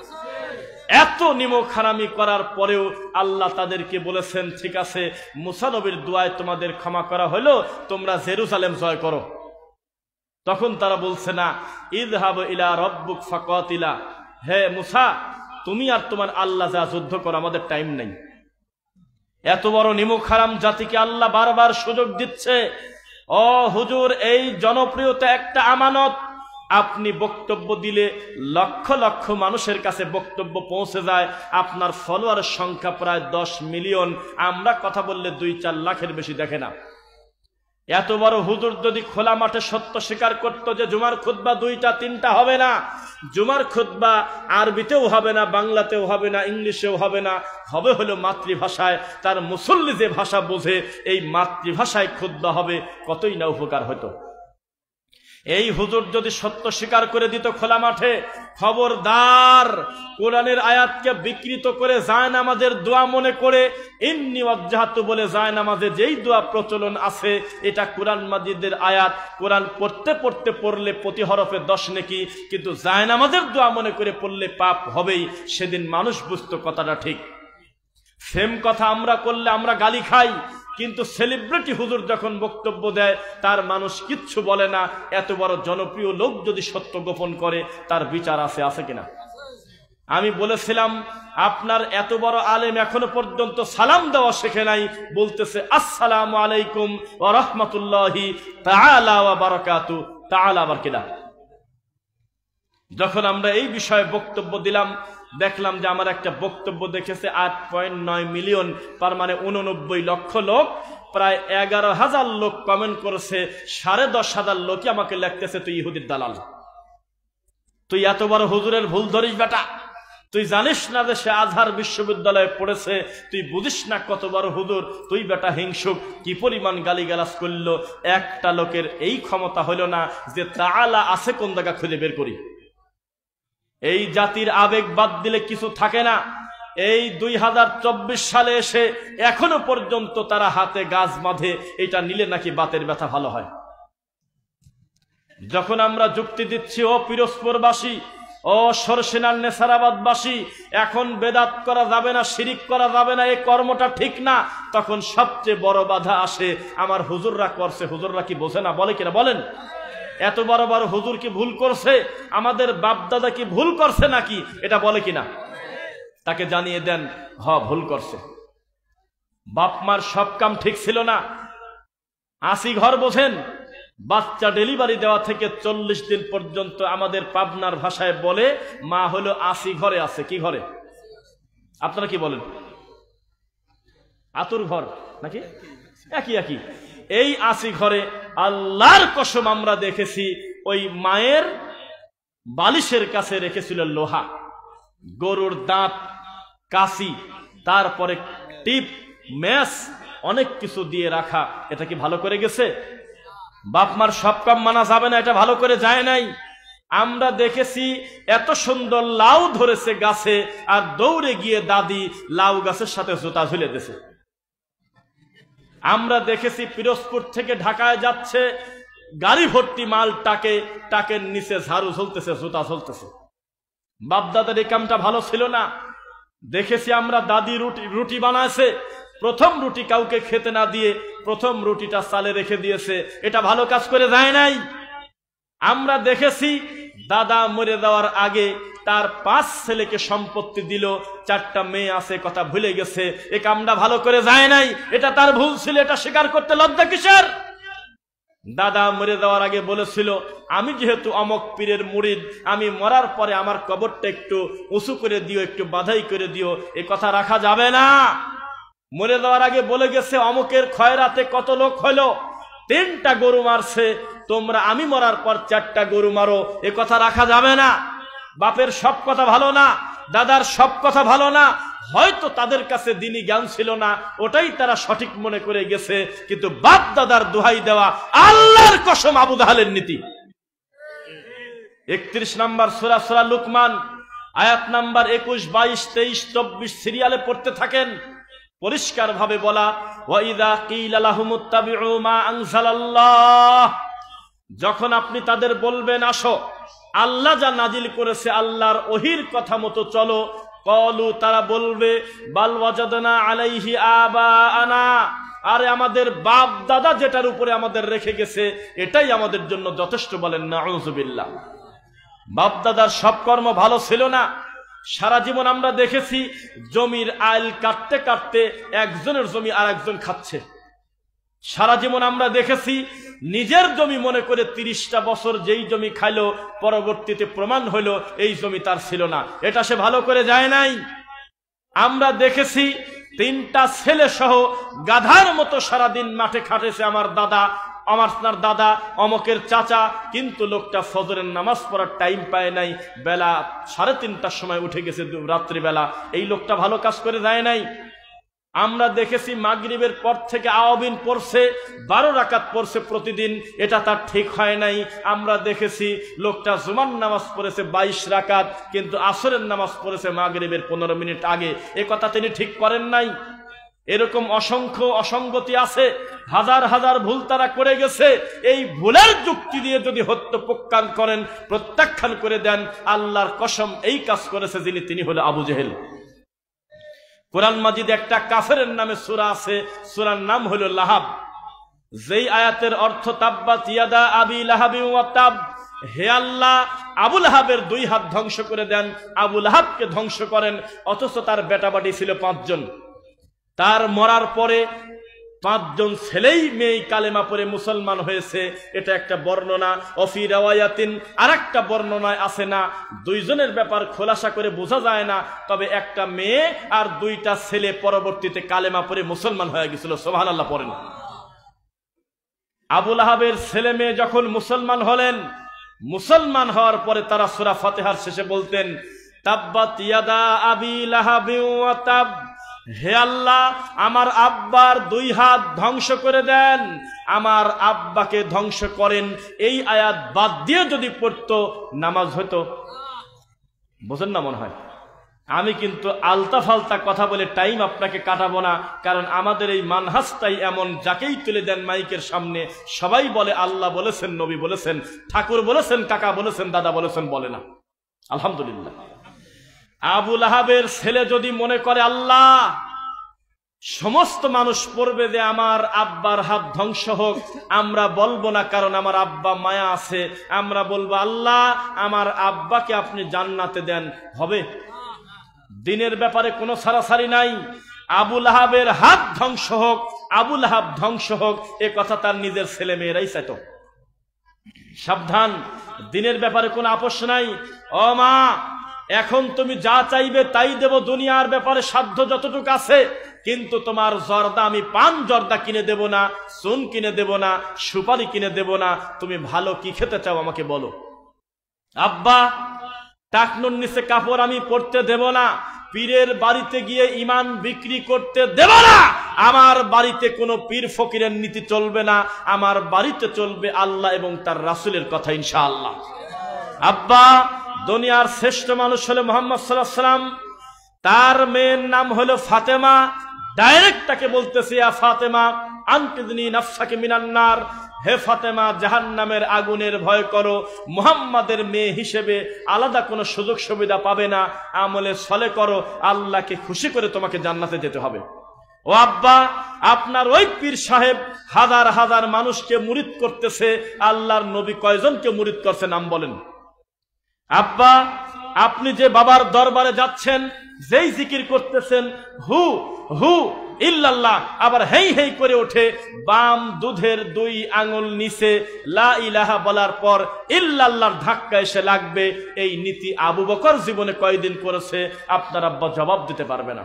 এত নিমক হারামি করার পরেও আল্লাহ তাদেরকে বলেছেন ঠিক আছে মুসা নবীর দুআয় তোমাদের ক্ষমা করা হলো, তোমরা জেরুজালেম জয় করো। তখন তারা বলছে না, ইযহাবু ইলা রাব্বিক ফাকাতিলা, হে মুসা তুমি আর তোমার আল্লাহ যা যুদ্ধ করো, আমাদের টাইম নাই। এত বড় নিমক হারাম জাতিকে আল্লাহ বারবার সুযোগ দিচ্ছে। ও হুজুর, এই জনপ্রিয়তা একটা আমানত। আপনি বক্তব্য দিলে লক্ষ লক্ষ মানুষের কাছে বক্তব্য পৌঁছে যায়, আপনার ফলোয়ারের সংখ্যা প্রায় 10 মিলিয়ন, আমরা কথা বললে 2-4 লাখের বেশি দেখে না। এত বড় হুজুর যদি খোলা মাঠে সত্য স্বীকার করতো যে জুমার খুতবা 2-3টা হবে না, জুমার খুতবা আরবিতেও হবে না, বাংলাতেও হবে না, ইংলিশেও হবে না, হবে হলো মাতৃভাষায়, তার মুসল্লি যে ভাষা বোঝে এই মাতৃভাষায় খুতবা হবে, কতই না উপকার হতো। এই হুজুর যদি সত্য স্বীকার করে দিত খোলা মাঠে, খবরদার কোরআনের আয়াতকে বিকৃত করে জায়নামাজের দোয়া মনে করে ইন্নী ওয়াজ্জাহাতু বলে জায়নামাজে যেই দোয়া প্রচলন আছে এটা কোরআন মাজিদের আয়াত, কোরআন পড়তে পড়তে পড়লে প্রতি হরফে 10 নেকি, কিন্তু জায়নামাজের দোয়া মনে করে পড়লে পাপ হবেই। সেদিন মানুষ বুঝতো কথাটা ঠিক। সেম কথা আমরা করলে আমরা গালি খাই, কিন্তু সেলিব্রিটি হুজুর যখন বক্তব্য দেয় তার মানুষ কিচ্ছু বলে না। এত বড় জনপ্রিয় লোক যদি সত্য গোপন করে তার বিচার আছে কিনা? আমি বলেছিলাম আপনার এত বড় আলেম এখনো পর্যন্ত সালাম দেওয়া শেখে নাই, বলতেছে আসসালামু আলাইকুম ওয়া রাহমাতুল্লাহি তাআলা ওয়া বারাকাতু। তাআলা আবার কিনা? যখন আমরা এই বিষয়ে বক্তব্য দিলাম দেখলাম যে আমার একটা বক্তব্য দেখেছে 8.9 মিলিয়ন, তার মানে 89 লক্ষ লোক, প্রায় 11,000 লোক কমেন্ট করেছে, 10,500 লোকই আমাকে লিখতেছে তুই ইহুদির দালাল, তুই এত বড় হুজুরের ভুল ধরিস বেটা, তুই জানিস না যে সে আজহার বিশ্ববিদ্যালয়ে পড়েছে, তুই বুঝিস না কত বড় হুজুর, তুই বেটা হিংসুক। কি পরিমাণ গালিগালাজ করলো। একটা লোকের এই ক্ষমতা হলো না যে তাআলা আছে কোন জায়গা খুঁজে বের করি। এই জাতির আবেগ বাদ দিলে কিছু থাকে না। এই 2024 সালে এসে এখনো পর্যন্ত তারা হাতে গাছ বাঁধে, এটা নিলে নাকি বাতের ব্যথা ভালো হয়। যখন আমরা যুক্তি দিচ্ছি, ও পিরোজপুরবাসী, ও সরসিনার নেসারাবাদবাসী, এখন বেদাত করা যাবে না, শিরিক করা যাবে না, এই কর্মটা ঠিক না, তখন সবচেয়ে বড় বাধা আসে আমার হুজুররা করছে। হুজুররা কি বোঝে না? বলে কিনা বলেন? এত বড় বড় হুজুর কি ভুল করছে? আমাদের বাপদাদা কি ভুল করছে নাকি? এটা বলে কিনা? তাকে জানিয়ে দেন, ভুল করছে। বাপ মার সব কাম ঠিক ছিল না। 80 ঘর বোঝেন, বাচ্চা ডেলিভারি দেওয়া থেকে 40 দিন পর্যন্ত আমাদের পাবনার ভাষায় বলে মা হলো 80 ঘরে আছে। কি ঘরে? আপনারা কি বলেন? আতুর ঘর নাকি? একই একই। এই 80 ঘরে আল্লাহর কসম আমরা দেখেছি ওই মায়ের বালিশের কাছে রেখেছিল লোহা, গরুর দাঁত, কাশি, তারপরে টিপ, মেস, অনেক কিছু দিয়ে রাখা। এটা কি ভালো করে গেছে? বাপ মার সব কাম মানা যাবে না, এটা ভালো করে যায় নাই। আমরা দেখেছি এত সুন্দর লাউ ধরেছে গাছে, আর দৌড়ে গিয়ে দাদি লাউ গাছের সাথে জুতা ঝুলে দিয়েছে। আমরা দেখেছি পিরোজপুর থেকে ঢাকায় যাচ্ছে, গাড়ি ভর্তি মাল, টাকের নিচে ঝাড়ু ঝুলতেছে, জুতা ঝুলতেছে। বাপ দাদার এই কামটা ভালো ছিল না। দেখেছি আমরা দাদি রুটি বানাইছে, প্রথম রুটি কাউকে খেতে না দিয়ে প্রথম রুটিটা চালে রেখে দিয়েছে। এটা ভালো কাজ করে যায় নাই। আমরা দেখেছি দাদা মরে যাওয়ার আগে তার 5 ছেলেকে সম্পত্তি দিল, 4টা মেয়ে আছে, কথা ভুলে গেছে। এই কামটা ভালো করে যায় নাই। এটা তার ভুল ছিল, এটা স্বীকার করতে লজ্জা কিসের? দাদা মরে যাওয়ার আগে বলেছিল, আমি যেহেতু অমক পীরের মুরিদ, আমি মরার পরে আমার কবরটা একটু উঁচু করে দিও, একটু বাধাই করে দিও। এ কথা রাখা যাবে না। মরে যাওয়ার আগে বলে গেছে, অমকের খয়রাতে কত লোক হলো, 3টা গরু মারছে, তোমরা আমি মরার পর 4টা গরু মারো। এ কথা রাখা যাবে না। বাপের সব কথা ভালো না, দাদার সব কথা ভালো না। হয়তো তাদের কাছে দিনী জ্ঞান ছিল না, ওটাই তারা সঠিক মনে করে গেছে, কিন্তু বাপ দাদার দোহাই দেওয়া আল্লাহর কসম আবু জাহেলের নীতি। 31 নম্বর সূরা সূরা লুকমান, আয়াত নাম্বার 21, 22, 23, 24 সিরিয়ালে পড়তে থাকেন। পরিষ্কার ভাবে বলা, ওয়াইদা কিলা লাহুমুত্তাবিউ মা আনজালাল্লাহ, যখন আপনি তাদের বলবেন আসো আল্লাহ যা নাজিল করেছে আল্লাহর ওহির কথা মতো চলো, কলু, তারা বলবে, বাল ওয়াজাদনা আলাইহি আবাআনা, আরে আমাদের বাপ দাদা যেটার উপরে আমাদের রেখে গেছে এটাই আমাদের জন্য যথেষ্ট। বলেন নাউযুবিল্লাহ। বাপ দাদার সব কর্ম ভালো ছিল না। সারা জীবন আমরা দেখেছি জমির আইল কাটতে কাটতে একজনের জমি আর একজন খাচ্ছে। সারা জীবন আমরা দেখেছি নিজের জমি মনে করে 30টা বছর যেই জমি খাইলো, পরবর্তীতে প্রমাণ হইল এই জমি তার ছিল না। এটা সে ভালো করে যায় নাই। আমরা দেখেছি 3টা ছেলে সহ গাধার মতো সারাদিন মাঠে খাটেছে আমার দাদা অমকের চাচা, কিন্তু লোকটা ফজরের নামাজ পড়ার টাইম পায় নাই, বেলা 3:30টার সময় উঠে গেছে রাত্রিবেলা। এই লোকটা ভালো কাজ করে যায় নাই। আমরা দেখেছি মাগরিবের পর থেকে আওয়াবিন পড়ছে, 12 রাকাত পড়ছে প্রতিদিন, এটা তার ঠিক হয় নাই। আমরা দেখেছি লোকটা জুমার নামাজ পড়েছে 22 রাকাত, কিন্তু আসরের নামাজ পড়েছে মাগরিবের 15 মিনিট আগে। এ কথা তিনি ঠিক করেন নাই। এরকম অসংখ্য অসঙ্গতি আছে, হাজার হাজার ভুল তারা করে গেছে। এই ভুলের যুক্তি দিয়ে যদি হত্যা করেন, প্রত্যাখ্যান করে দেন, আল্লাহর কসম এই কাজ করেছে যিনি, তিনি হলো আবু জেহেল। কোরআন মাজিদে একটা কাফেরের নামে সূরা আছে, সূরার নাম হলো লাহাব। যেই আয়াতের অর্থ তাব্বাত ইয়াদা আবি লাহাবি ওয়া তাব, হে আল্লাহ আবু লাহাবের 2 হাত ধ্বংস করে দেন, আবু লাহাবকে ধ্বংস করেন। অথচ তার বেটাবাটি ছিল 5 জন। তার মরার পরে 5 জন ছেলেই মেয়ে কালেমা পড়ে মুসলমান হয়েছে। এটা একটা বর্ণনা। অফি রাওয়ায়াতিন, আরেকটা বর্ণনায় আছে না, 2 জনের ব্যাপার খোলাসা করে বোঝা যায় না, তবে একটা মেয়ে আর 2টা ছেলে পরবর্তীতে কালেমা পড়ে মুসলমান হয়ে গেছিল। সুবহানাল্লাহ পড়েন। আবু লাহাবের ছেলে মেয়ে যখন মুসলমান হলেন, মুসলমান হওয়ার পরে তারা সূরা ফাতিহার শেষে বলতেন, তাব্বাত ইয়াদা আবি লাহাবি ওয়া তাব, হে আল্লাহ আমার আব্বার 2 হাত ধ্বংস করে দেন, আমার আব্বাকে ধ্বংস করেন। এই আয়াত বাদ দিয়ে যদি পড়তো নামাজ হতো। বোঝেন না মনে হয়। আমি কিন্তু আলতা ফালতা কথা বলে টাইম আপনাকে কাটাবো না, কারণ আমাদের এই মানহাজটাই এমন, যাকেই তুলে দেন মাইকের সামনে সবাই বলে আল্লাহ বলেছেন, নবী বলেছেন, ঠাকুর বলেছেন, কাকা বলেছেন, দাদা বলেছেন, বলে না। আলহামদুলিল্লাহ। আবু লাহাবের ছেলে যদি মনে করে আল্লাহ সমস্ত মানুষ পড়বে যে আমার আব্বার হাত ধ্বংস হোক, আমরা বলবো না, কারণ আমার আব্বা মায়া আছে। আমরা বলবো আল্লাহ আমার আব্বাকে আপনি জান্নাতে দেন, হবে? দিনের ব্যাপারে কোনো ছাড়াছাড়ি নাই। আবু লাহাবের হাত ধ্বংস হোক, আবু লাহাব ধ্বংস হোক, এ কথা তার নিজের ছেলে মেয়েরাই চাইতো। সাবধান, দিনের ব্যাপারে কোনো আপোষ নাই। ও মা, এখন তুমি যা চাইবে তাই দেব, দুনিয়ার ব্যাপারে সাধ্য যতটুকু আছে, কিন্তু তোমার জর্দা আমি পান জর্দা কিনে দেব না, চুন কিনে দেব না, সুপারি কিনে দেব না। তুমি ভালো কি খেতে চাও আমাকে বলো। আব্বা, টাকনুর নিচে কাপড় আমি পরতে দেব না, পীরের বাড়িতে গিয়ে ইমান বিক্রি করতে দেব না, আমার বাড়িতে কোনো পীর ফকিরের নীতি চলবে না, আমার বাড়িতে চলবে আল্লাহ এবং তার রাসূলের কথা ইনশাআল্লাহ। আব্বা, দুনিয়ার শ্রেষ্ঠ মানুষ হলো মুহাম্মদ সাল্লাল্লাহু আলাইহি ওয়াসাল্লাম, তার মেয়ের নাম হলো ফাতেমা। ডাইরেক্ট তাকে বলতেছে ইয়া ফাতেমা আনকিদনি নাফসাকে মিনান নার, হে ফাতেমা জাহান্নামের আগুনের ভয় করো। মুহাম্মাদের মেয়ে হিসেবে আলাদা কোনো সুযোগ সুবিধা পাবে না, আমলে সলে করো, আল্লাহকে খুশি করে তোমাকে জান্নাতে যেতে হবে। ও আব্বা, আপনার ওই পীর সাহেব হাজার হাজার মানুষকে মুরিদ করতেছে, আল্লাহর নবী কয়জনকে মুরিদ করছে নাম বলেন। আব্বা, আপনি যে বাবার দরবারে যাচ্ছেন, যেই জিকির করতেছেন হু হু ইল্লাল্লাহ, আবার হেই হেই করে ওঠে, বাম দুধের 2 আঙুল নিচে লা ইলাহা বলার পর ইল্লাল্লাহর ধাক্কা এসে লাগবে, এই নীতি আবু বকর জীবনে কয়দিন করেছে আপনার আব্বা জবাব দিতে পারবে না।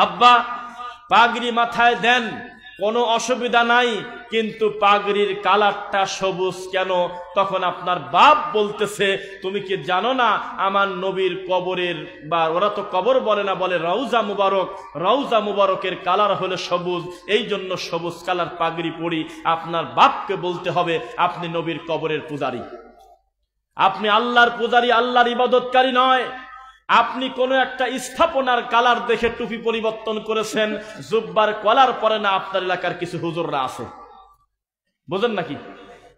আব্বা, পাগড়ি মাথায় দেন, কোনো অসুবিধা নাই, কিন্তু পাগড়ির কালারটা সবুজ কেন? তখন আপনার বাপ বলতেছে তুমি কি জানো না আমার নবীর কবরের, বা ওরা তো কবর বলে না, বলে রওজা মুবারক, রওজা মুবারকের কালার হলো সবুজ, এই জন্য সবুজ কালার পাগড়ি পরি। আপনার বাপকে বলতে হবে আপনি নবীর কবরের পূজারী, আপনি আল্লাহর পূজারী, আল্লাহর ইবাদতকারী নয়। আপনি কোন একটা স্থাপনার কালার দেখে টুপি পরিবর্তন করেছেন, জুব্বার কলার পরে না আপনার এলাকার কিছু হুজুররা আছে, বুঝেন নাকি?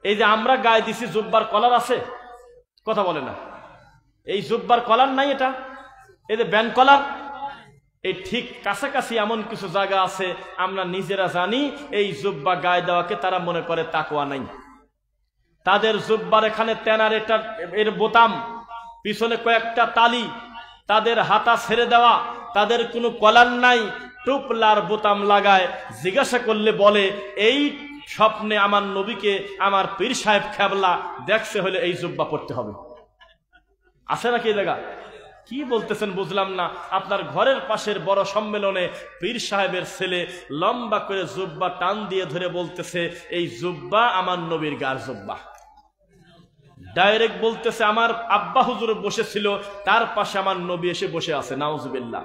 এই যে আমরা গায়ে দিছি জুব্বার কলার আছে, কথা বলে না, এই জুব্বার কলার নাই, এটা এই যে ব্যান্ড কলার, এই ঠিক কাছাকাছি এমন কিছু জায়গা আছে আমরা নিজেরা জানি, এই জুব্বা গায়ে দেওয়াকে তারা মনে করে তাকওয়া নাই। তাদের জুব্বার এখানে তেনার এটা এর বোতাম, পিছনে কয়েকটা তালি, তাদের হাতা ছেড়ে দেওয়া, তাদের কোনো কলার নাই, টুপলার বোতাম লাগায়। জিজ্ঞাসা করলে বলে এই স্বপ্নে আমার নবীকে আমার পীর সাহেব খেবলা দেখছে, হলে এই জুব্বা পড়তে হবে। আছে নাকি এই জায়গা? কি বলতেছেন বুঝলাম না। আপনার ঘরের পাশের বড় সম্মেলনে পীর সাহেবের ছেলে লম্বা করে জুব্বা টান দিয়ে ধরে বলতেছে এই জুব্বা আমার নবীর গার জুব্বা। ডাইরেক্ট বলতেছে আমার আব্বা হুজুর বসেছিল, তার পাশে আমার নবী এসে বসে আছে। নাউজুবিল্লাহ।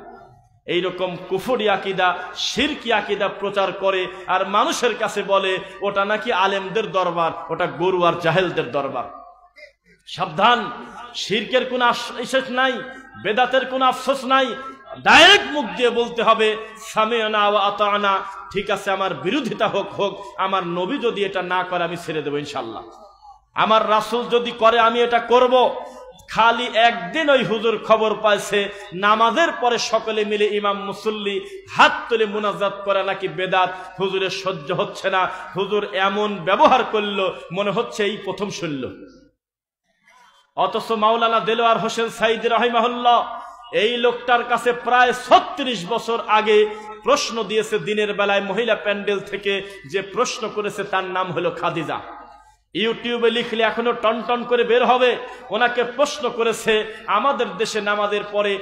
এইরকম কুফরি আকিদা, শিরকি আকিদা প্রচার করে আর মানুষের কাছে বলে ওটা নাকি আলেমদের দরবার, ওটা গরু আর জাহেলদের দরবার। সাবধান, শিরকের কোনো আফসোস নাই, বেদাতের কোনো আফসোস নাই। ডাইরেক্ট মুখ দিয়ে বলতে হবে সামি'না ওয়া আতা'না, ঠিক আছে আমার বিরোধিতা হোক হোক, আমার নবী যদি এটা না করে আমি ছেড়ে দেবো ইনশাআল্লাহ, আমার রাসূল যদি করে আমি এটা করব। খালি একদিন ওই হুজুর খবর পাইছে নামাজের পরে সকলে মিলে ইমাম মুসল্লি হাত তুলে মুনাজাত করা নাকি বেদাত, হুজুরের সহ্য হচ্ছে না। হুজুর এমন ব্যবহার করলো মনে হচ্ছে এই প্রথম শুনল। অথচ মাওলানা দেলোয়ার হোসেন সাইদি রাহিমাহুল্লাহ এই লোকটার কাছে প্রায় 36 বছর আগে প্রশ্ন দিয়েছে দিনের বেলায় মহিলা প্যান্ডেল থেকে, যে প্রশ্ন করেছে তার নাম হলো খাদিজা। ইউটিউবে লিখলে এখনো টনটন করে বের হবে। ওনাকে প্রশ্ন করেছে আমাদের দেশে নামাজের পরে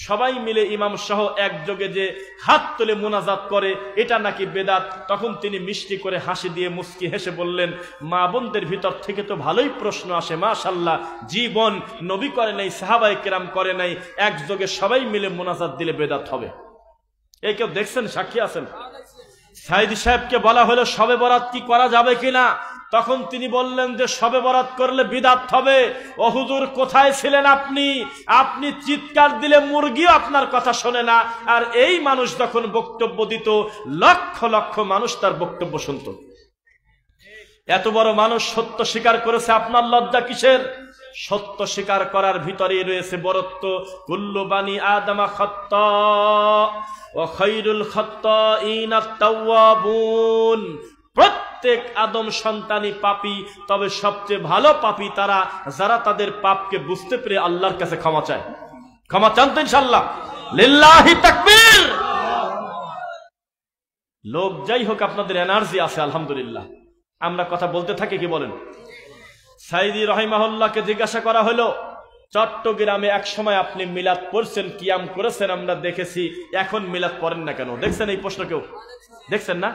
সবাই মিলে ইমাম সহ একযোগে যে হাত তুলে মুনাজাত করে এটা নাকি বেদাত। তখন তিনি মিষ্টি করে হাসি দিয়ে মুস্কি হেসে বললেন মা বোনদের ভিতর থেকে তো ভালোই প্রশ্ন আসে, মাশাআল্লাহ, জীবন নবী করে নাই, সাহাবায়ে কেরাম করে নাই, একযোগে সবাই মিলে মুনাজাত দিলে বেদাত হবে। এই কেউ দেখছেন, সাক্ষী আছেন? সাইদি সাহেবকে বলা হলো শবে বরাত কি করা যাবে কিনা, তখন তিনি বললেন যে শবে বরাত করলে বিদআত হবে। ও হুজুর, কোথায় ছিলেন আপনি? আপনি চিৎকার দিলে মুরগিও আপনার কথা শোনে না। আর এই মানুষ যখন বক্তব্য দিত, লক্ষ লক্ষ মানুষ তার বক্তব্য শুনত। এত বড় মানুষ সত্য স্বীকার করেছে, আপনার লজ্জা কিসের? সত্য স্বীকার করার ভিতরেই রয়েছে বরত্ব। কুল্লু বানি আদমা খাত্তা ওয়া খায়রুল খাত্তাইনা আত-তাওয়াবুন। প্রত্যেক আদম সন্তানই পাপী, তবে সবচেয়ে ভালো পাপী তারা যারা তাদের পাপকে বুঝতে পেরে আল্লাহর কাছে ক্ষমা চায়। ক্ষমা চান তো ইনশাআল্লাহ? লিল্লাহি তাকবীর। লোক যাই হোক, আপনাদের এনার্জি আছে আলহামদুলিল্লাহ। আমরা কথা বলতে থাকি, কি বলেন? সাইদি রহিমাহুল্লাহকে জিজ্ঞাসা করা হলো, চট্টগ্রামে এক সময় আপনি মিলাদ পড়ছেন, কিয়াম করেছেন, আমরা দেখেছি, এখন মিলাদ পড়েন না কেন? দেখছেন এই প্রশ্ন? কেউ দেখছেন না?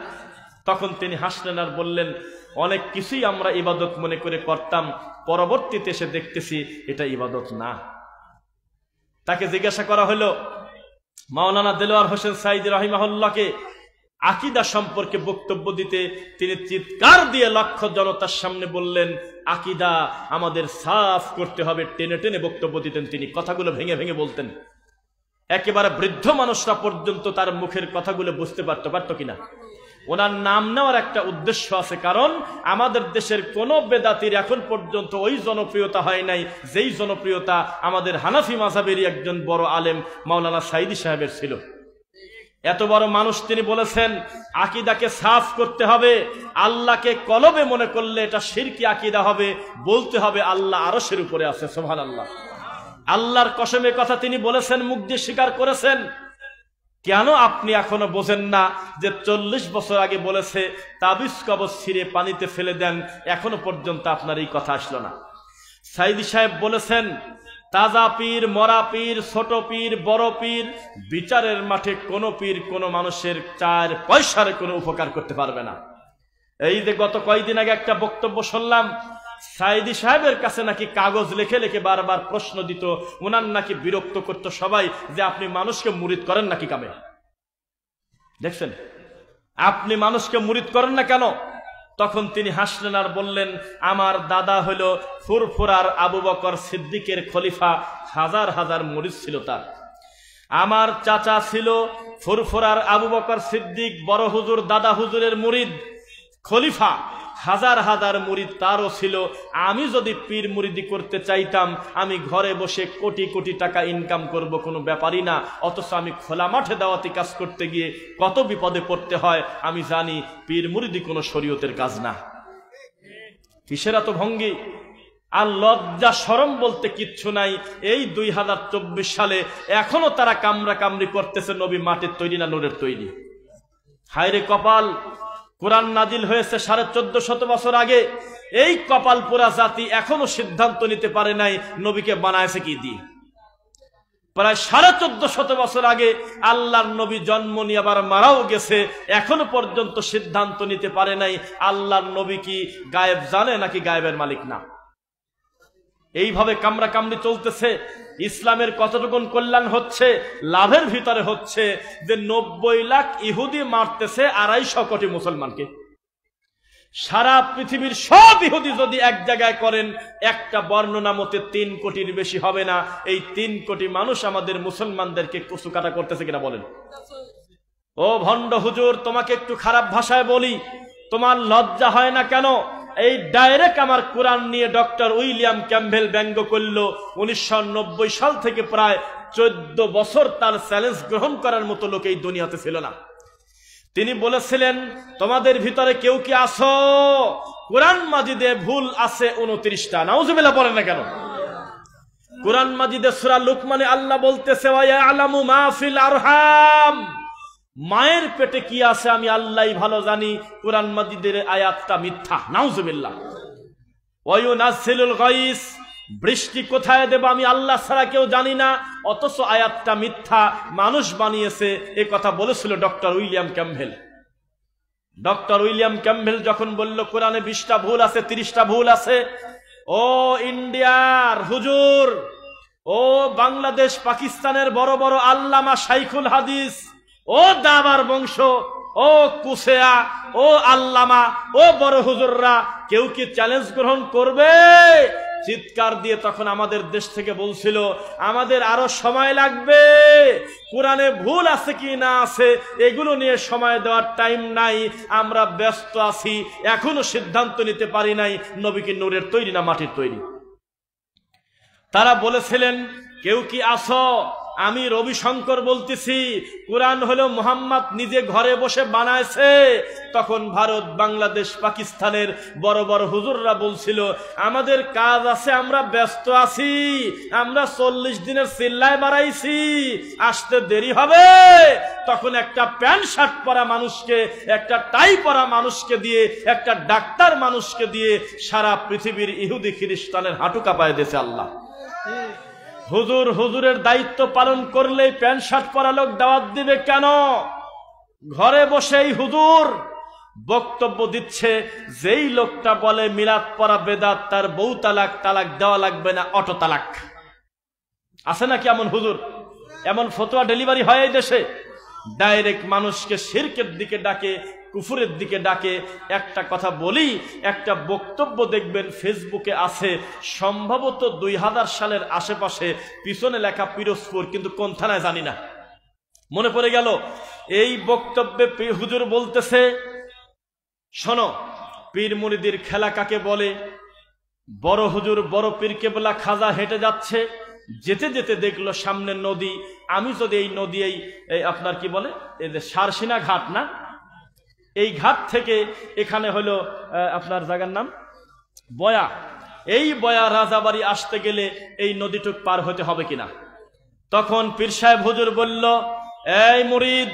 তখন তিনি হাসলেন আর বললেন, অনেক কিছুই আমরা ইবাদত মনে করে করতাম, পরবর্তীতে এসে দেখতেছি এটা ইবাদত না। তাকে জিজ্ঞাসা করা হলো, মাওলানা দেলোয়ার হোসেন সাইদি রহিমাহুল্লাহকে আকীদা সম্পর্কে বক্তব্য দিতে, তিনি চিৎকার দিয়ে লক্ষ জনতার সামনে বললেন, আকীদা আমাদের সাফ করতে হবে। টেনে টেনে বক্তব্য দিতেন তিনি, কথাগুলো ভেঙে ভেঙে বলতেন। একেবারে বৃদ্ধ মানুষরা পর্যন্ত তার মুখের কথাগুলো বুঝতে পারতো কিনা? ওনার নাম নেওয়ার একটা উদ্দেশ্য আছে, কারণ আমাদের দেশের কোন বেদাতির এখন পর্যন্ত ওই জনপ্রিয়তা হয় নাই যেই জনপ্রিয়তা আমাদের হানাফি মাযহাবেরই একজন বড় আলেম মাওলানা সাইদি সাহেবের ছিল। এত বড় মানুষ, তিনি বলেছেন আকীদাকে সাফ করতে হবে। আল্লাহকে কলবে মনে করলে এটা শিরকি আকীদা হবে। বলতে হবে আল্লাহ আরশের উপরে আছে, সুবহানাল্লাহ। আল্লাহর কসমে কথা তিনি বলেছেন, মুখ দিয়ে স্বীকার করেছেন। কেন আপনি এখনো বোঝেন না যে 40 বছর আগে বলেছে তাবিজ কবজ ছিঁড়ে পানিতে ফেলে দেন, এখনো পর্যন্ত আপনার এই কথা আসলো না? সাইদি সাহেব বলেছেন, তাজা পীর, মরা পীর, ছোট পীর, বড় পীর, বিচারের মাঠে কোনো পীর কোনো মানুষের 4 পয়সার কোনো উপকার করতে পারবে না। এই যে গত কয়েকদিন আগে একটা বক্তব্য শুনলাম, সাইদি সাহেবের কাছে নাকি কাগজ লিখে লিখে বারবার প্রশ্ন দিত, ওনার নাকি বিরক্ত করতো সবাই, যে আপনি মানুষকে মুরিদ করেন নাকি কামে? দেখছেন, আপনি মানুষকে মুরিদ করেন না কেন? তখন তিনি হাসলেন আর বললেন, আমার দাদা হলো ফুরফুরার আবু বকর সিদ্দিকের খলিফা, হাজার হাজার মুরিদ ছিল তার। আমার চাচা ছিল ফুরফুরার আবু বকর সিদ্দিক, বড় হুজুর দাদা হুজুরের মুরিদ, খলিফা, হাজার হাজার মুরিদ তারও ছিল। আমি যদি পীর মুরিদি করতে চাইতাম, আমি ঘরে বসে কোটি কোটি টাকা ইনকাম করব, কোনো ব্যাপারই না। অথচ আমি খোলা মাঠে দাওয়াতি কাজ করতে গিয়ে কত বিপদে পড়তে হয় আমি জানি। পীর মুরিদি কোনো শরীয়তের কাজ না। কিসের এত ভঙ্গি? আর লজ্জা শরম বলতে কিচ্ছু নাই। এই 2024 সালে এখনো তারা কামরা কামড়ি করতেছে, নবী মাটির তৈরি না নূরের তৈরি? হায়রে কপাল! কোরআন নাজিল হয়েছে 1450 বছর আগে। এই কপাল পোড়া জাতি এখনো সিদ্ধান্ত নিতে পারে নাই নবীকে বানাইছে কি দিয়ে। প্রায় 1450 বছর আগে আল্লাহর নবী জন্ম নিয়ে আবার মারাও গেছে, এখনো পর্যন্ত সিদ্ধান্ত নিতে পারে নাই আল্লাহর নবী কি গায়েব জানে নাকি গায়েবের মালিক না। এইভাবে কামরা কামড়ি চলতেছে। ইসলামের কতটুকু কল্যাণ হচ্ছে? লাভের ভিতরে হচ্ছে যে 90 লাখ ইহুদি মারতেছে 250 কোটি মুসলমানকে। সারা পৃথিবীর সব ইহুদি যদি এক জায়গায় করেন, একটা বর্ণনা মতে 3 কোটির বেশি হবে না। এই 3 কোটি মানুষ আমাদের মুসলমানদেরকে কচুকাটা করতেছে কিনা বলেন? ও ভণ্ড হুজুর, তোমাকে একটু খারাপ ভাষায় বলি, তোমার লজ্জা হয় না কেন? এই ডাইরেক্ট আমার কোরআন নিয়ে ডক্টর উইলিয়াম ক্যাম্পবেল ব্যঙ্গ করল। 1990 সাল থেকে প্রায় 14 বছর তার চ্যালেঞ্জ গ্রহণ করার মতো লোক এই দুনিয়াতে ছিল না। তিনি বলেছিলেন, তোমাদের ভিতরে কেউ কি আছো? কোরআন মাজিদে ভুল আছে 29টা। নাউজুবিল্লাহ বলেন না কেন? কোরআন মাজিদে সূরা লুকমানে আল্লাহ বলতেছে, ওয়া ইয়ালামু মা ফিল আরহাম, মায়ের পেটে কি আছে আমি আল্লাহই ভালো জানি। কোরআন মাজিদের আয়াতটা মিথ্যা। নাউজুবিল্লাহ। ওয়া ইউনাজ্জিলুল গায়স, বৃষ্টি কোথায় দেব আমি আল্লাহ ছাড়া কেউ জানি না। অথচ আয়াতটা মিথ্যা, মানুষ বানিয়েছে। এ কথা বলেছিল doctor William Campbell. Doctor William Campbell যখন বলল কোরআনে 20টা ভুল আছে, 30টা ভুল আছে, ও ইন্ডিয়ার হুজুর, ও বাংলাদেশ পাকিস্তানের বড় বড় আল্লামা শাইখুল হাদিস, ও দাবার বংশ, ও কুসেয়া, ও আল্লামা, ও বড় হুজুররা, কেউ কি চ্যালেঞ্জ গ্রহণ করবে? চিৎকার দিয়ে তখন আমাদের দেশ থেকে বলছিল আমাদের আরো সময় লাগবে, কোরআনে ভুল আছে কি না আছে এগুলো নিয়ে সময় দেওয়ার টাইম নাই, আমরা ব্যস্ত আছি, এখনো সিদ্ধান্ত নিতে পারি নাই নবী কি নূরের তৈরি না মাটির তৈরি। তারা বলেছিলেন কেউ কি আসো? আমি রবিশঙ্কর বলতেছি, কোরআন হলো মুহাম্মদ নিজে ঘরে বসে বানাইছে। তখন ভারত, বাংলাদেশ, পাকিস্তানের বড় বড় হুজুররা বলছিল আমাদের কাজ আছে, আমরা ব্যস্ত আছি, আমরা 40 দিনের চিল্লায় বাড়াইছি, আসতে দেরি হবে। তখন একটা প্যান্ট শার্ট পরা মানুষকে, একটা টাই পরা মানুষকে দিয়ে, একটা ডাক্তার মানুষকে দিয়ে সারা পৃথিবীর ইহুদি খ্রিস্টানের হাঁটু কাঁপায় দিয়েছে আল্লাহ। হুজুর হুজুরের দায়িত্ব পালন করলেই প্যান্ট শার্ট পরা লোক দাওয়াত দিবে কেন? ঘরে বসেই হুজুর বক্তব্য দিচ্ছে, যেই লোকটা বলে মিলাদ পড়া বেদাত, তার বউ তালাক, তালাক দেওয়া লাগবে না, অটো তালাক। আছে নাকি এমন হুজুর? এমন ফতোয়া ডেলিভারি হয় এই দেশে? ডাইরেক্ট মানুষকে শিরকের দিকে ডাকে, কুফুরের দিকে ডাকে। একটা কথা বলি, একটা বক্তব্য দেখবেন ফেসবুকে আছে, সম্ভবত 2000 সালের আশেপাশে, পিছনে লেখা পিরোজপুর, কিন্তু কোন থানায় জানি না, মনে পড়ে গেল। এই বক্তব্যে হুজুর বলতেছে, শোনো, পীর মুরিদির খেলা কাকে বলে? বড় হুজুর বড় পীর কেবলা খাজা হেঁটে যাচ্ছে, যেতে যেতে দেখলো সামনে নদী। আমি যদি এই নদী, এই আপনার কি বলে, এই যে সারসিনা ঘাট না, এই ঘাট থেকে এখানে হলো আপনার জায়গার নাম বয়া, এই বয়া রাজাবাড়ি আসতে গেলে এই নদীটুক পার হতে হবে কিনা? তখন পীর সাহেব হুজুর বলল, এই মুরিদ,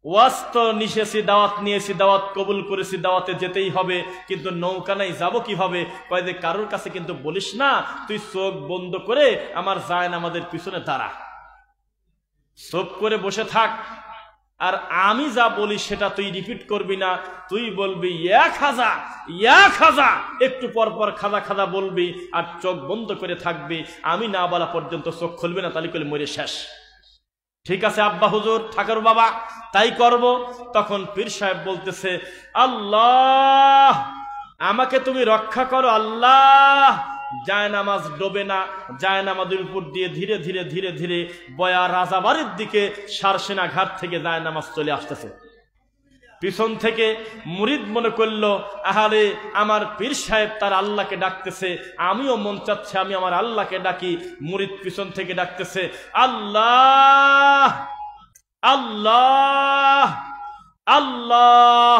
ওয়াজ তো নিশেছি, দাওয়াত নিয়েছি, দাওয়াত কবুল করেছি, দাওয়াতে যেতেই হবে, কিন্তু নৌকা নাই, যাব কিভাবে? কয় যে কারোর কাছে কিন্তু বলিস না, তুই চোখ বন্ধ করে আমার জায়েন আমাদের পিছনে দাঁড়া, চুপ করে বসে থাক, আর আমি যা বলি সেটা তুই রিপিট করবি না, তুই বলবি ইয়া খাজা, ইয়া খাজা, একটু পর পর খাজা খাজা বলবি, আর চোখ বন্ধ করে থাকবি, আমি না বলা পর্যন্ত চোখ খুলবি না, তাহলে মরে শেষ। ঠিক আছে আব্বা হুজুর, ঠাকুর বাবা, তাই করব। তখন পীর সাহেব বলতেছে, আল্লাহ আমাকে তুমি রক্ষা করো আল্লাহ। জায়নামাজ ডোবে না, জায়নামাজের উপর দিয়ে ধীরে ধীরে ধীরে ধীরে বয়া রাজাবাড়ির দিকে সারসেনা ঘাট থেকে জায়নামাজ চলে আসতেছে। পিছন থেকে মুরিদ মনে করলো, আহারে আমার পীর সাহেব তার আল্লাহকে ডাকতেছে, আমিও মন চাচ্ছে আমি আমার আল্লাহকে ডাকি। মুরিদ পিছন থেকে ডাকতেছে, আল্লাহ আল্লাহ আল্লাহ।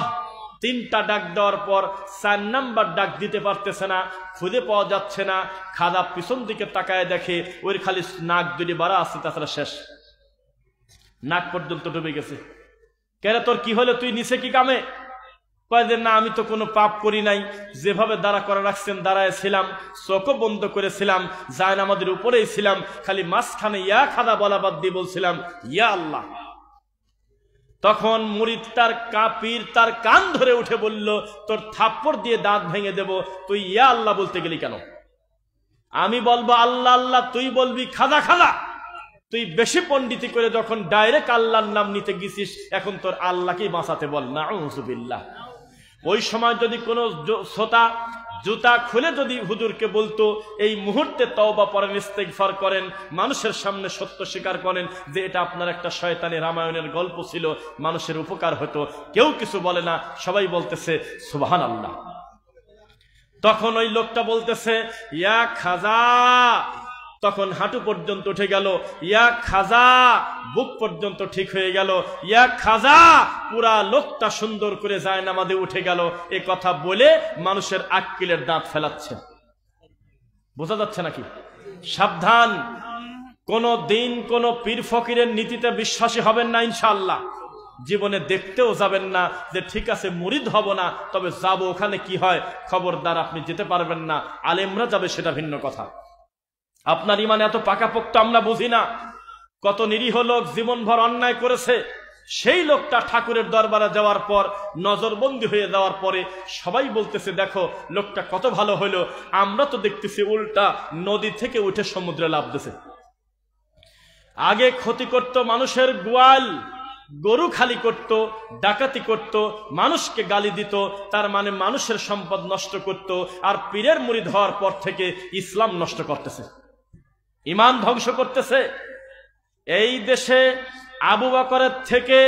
3টা ডাক দেওয়ার পর 4 নাম্বার ডাক দিতে পারতেছে না, খুঁজে পাওয়া যাচ্ছে না। খাজা পিছন দিকে তাকায় দেখে ওর খালি নাক দুটি বাড়া আছে, তাছাড়া শেষ, নাক পর্যন্ত ডুবে গেছে। কেন তোর কি হলো, তুই নিচে কি কামে? কয় যে না, আমি তো কোনো পাপ করি নাই, যেভাবে দাঁড়া করে রাখছেন দাঁড়ায় ছিলাম, চোখও বন্ধ করেছিলাম, জায়ন আমাদের উপরেই ছিলাম, খালি মাঝখানে ইয়া খাদা বলা বাদ দিয়ে বলছিলাম ইয়া আল্লাহ। তখন মুরিদ তার কাপীর তার কান ধরে উঠে বলল, তোর থাপ্পড় দিয়ে দাঁত ভেঙে দেব, তুই ইয়া আল্লাহ বলতে গেলি কেন? আমি বলবো আল্লাহ আল্লাহ, তুই বলবি খাজা খাজা। তুই বেশি পণ্ডিতি করে যখন ডাইরেক্ট আল্লাহর নাম নিতে গেছিস, এখন তোর আল্লাহকেই বাঁচাতে বল। নাউযুবিল্লাহ। ওই সময় যদি কোনো শ্রোতা জুতা খুলে যদি হুজুরকে বলতো এই মুহূর্তে তওবা পড়েন, ইস্তেগফার করেন, মানুষের সামনে সত্য স্বীকার করেন যে এটা আপনার একটা শয়তানি রামায়ণের গল্প ছিল, মানুষের উপকার হতো, কেউ কিছু বলে না, সবাই বলতেছে সুবহানাল্লাহ। তখন ওই লোকটা বলতেছে ইয়া খাজা, তখন হাঁটু পর্যন্ত উঠে গেল, ইয়া খাজা, বুক পর্যন্ত ঠিক হয়ে গেল, ইয়া খাজা, পুরা লোকটা সুন্দর করে যায় নামাজে উঠে গেল। এ কথা বলে মানুষের আক্কেলের দাঁত ফেলাচ্ছে। বোঝা যাচ্ছে নাকি? সাবধান, কোন দিন কোন পীর ফকিরের নীতিতে বিশ্বাসী হবেন না ইনশাআল্লাহ। জীবনে দেখতেও যাবেন না যে ঠিক আছে মুরিদ হব না, তবে যাব, ওখানে কি হয় খবরদার, আপনি যেতে পারবেন না। আলেমরা যাবে সেটা ভিন্ন কথা। আপনার ইমান এত পাকাপোক্ত আমরা বুঝি না। কত নিরীহ লোক জীবনভর অন্যায় করেছে, সেই লোকটা ঠাকুরের দরবারে যাওয়ার পর, নজরবন্দি হয়ে যাওয়ার পরে সবাই বলতেছে দেখো লোকটা কত ভালো হলো। আমরা তো দেখতেছি উল্টা নদী থেকে উঠে সমুদ্রে লাফ দিছে। আগে ক্ষতি করত মানুষের গোয়াল, গরু খালি করত, ডাকাতি করত, মানুষকে গালি দিত, তার মানে মানুষের সম্পদ নষ্ট করত। আর পীরের মুরিদ হওয়ার পর থেকে ইসলাম নষ্ট করতেছে, ঈমান ধ্বংস করতেছে। এই দেশে আবু বকরের থেকে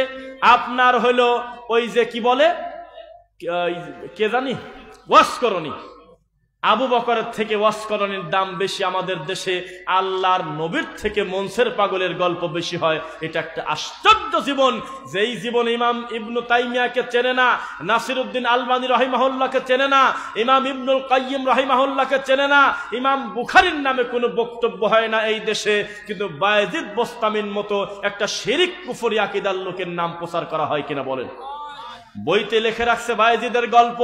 আপনার হলো ওই যে কি বলে কে জানি ওয়াসকরণী, আবু বকরের থেকে ওয়াসকরণীর দাম বেশি আমাদের দেশে। আল্লাহর নবীর থেকে মনসের পাগলের গল্প বেশি হয়। এটা একটা আশ্চর্য জীবন, যেই জীবন ইমাম ইবনু তাইমিয়াকে চেনে না, নাসিরউদ্দিন আলবানী রাহিমাহুল্লাহকে চেনে না, ইমাম ইবনুল কাইয়িম রাহিমাহুল্লাহকে চেনে না, ইমাম বুখারীর নামে কোনো বক্তব্য হয় না এই দেশে, কিন্তু বায়েজিদ বোস্তামির মতো একটা শিরিক কুফরি আকীদার লোকের নাম প্রচার করা হয় কিনা বলেন? বইতে লিখে রাখছে বায়েজিদের গল্প,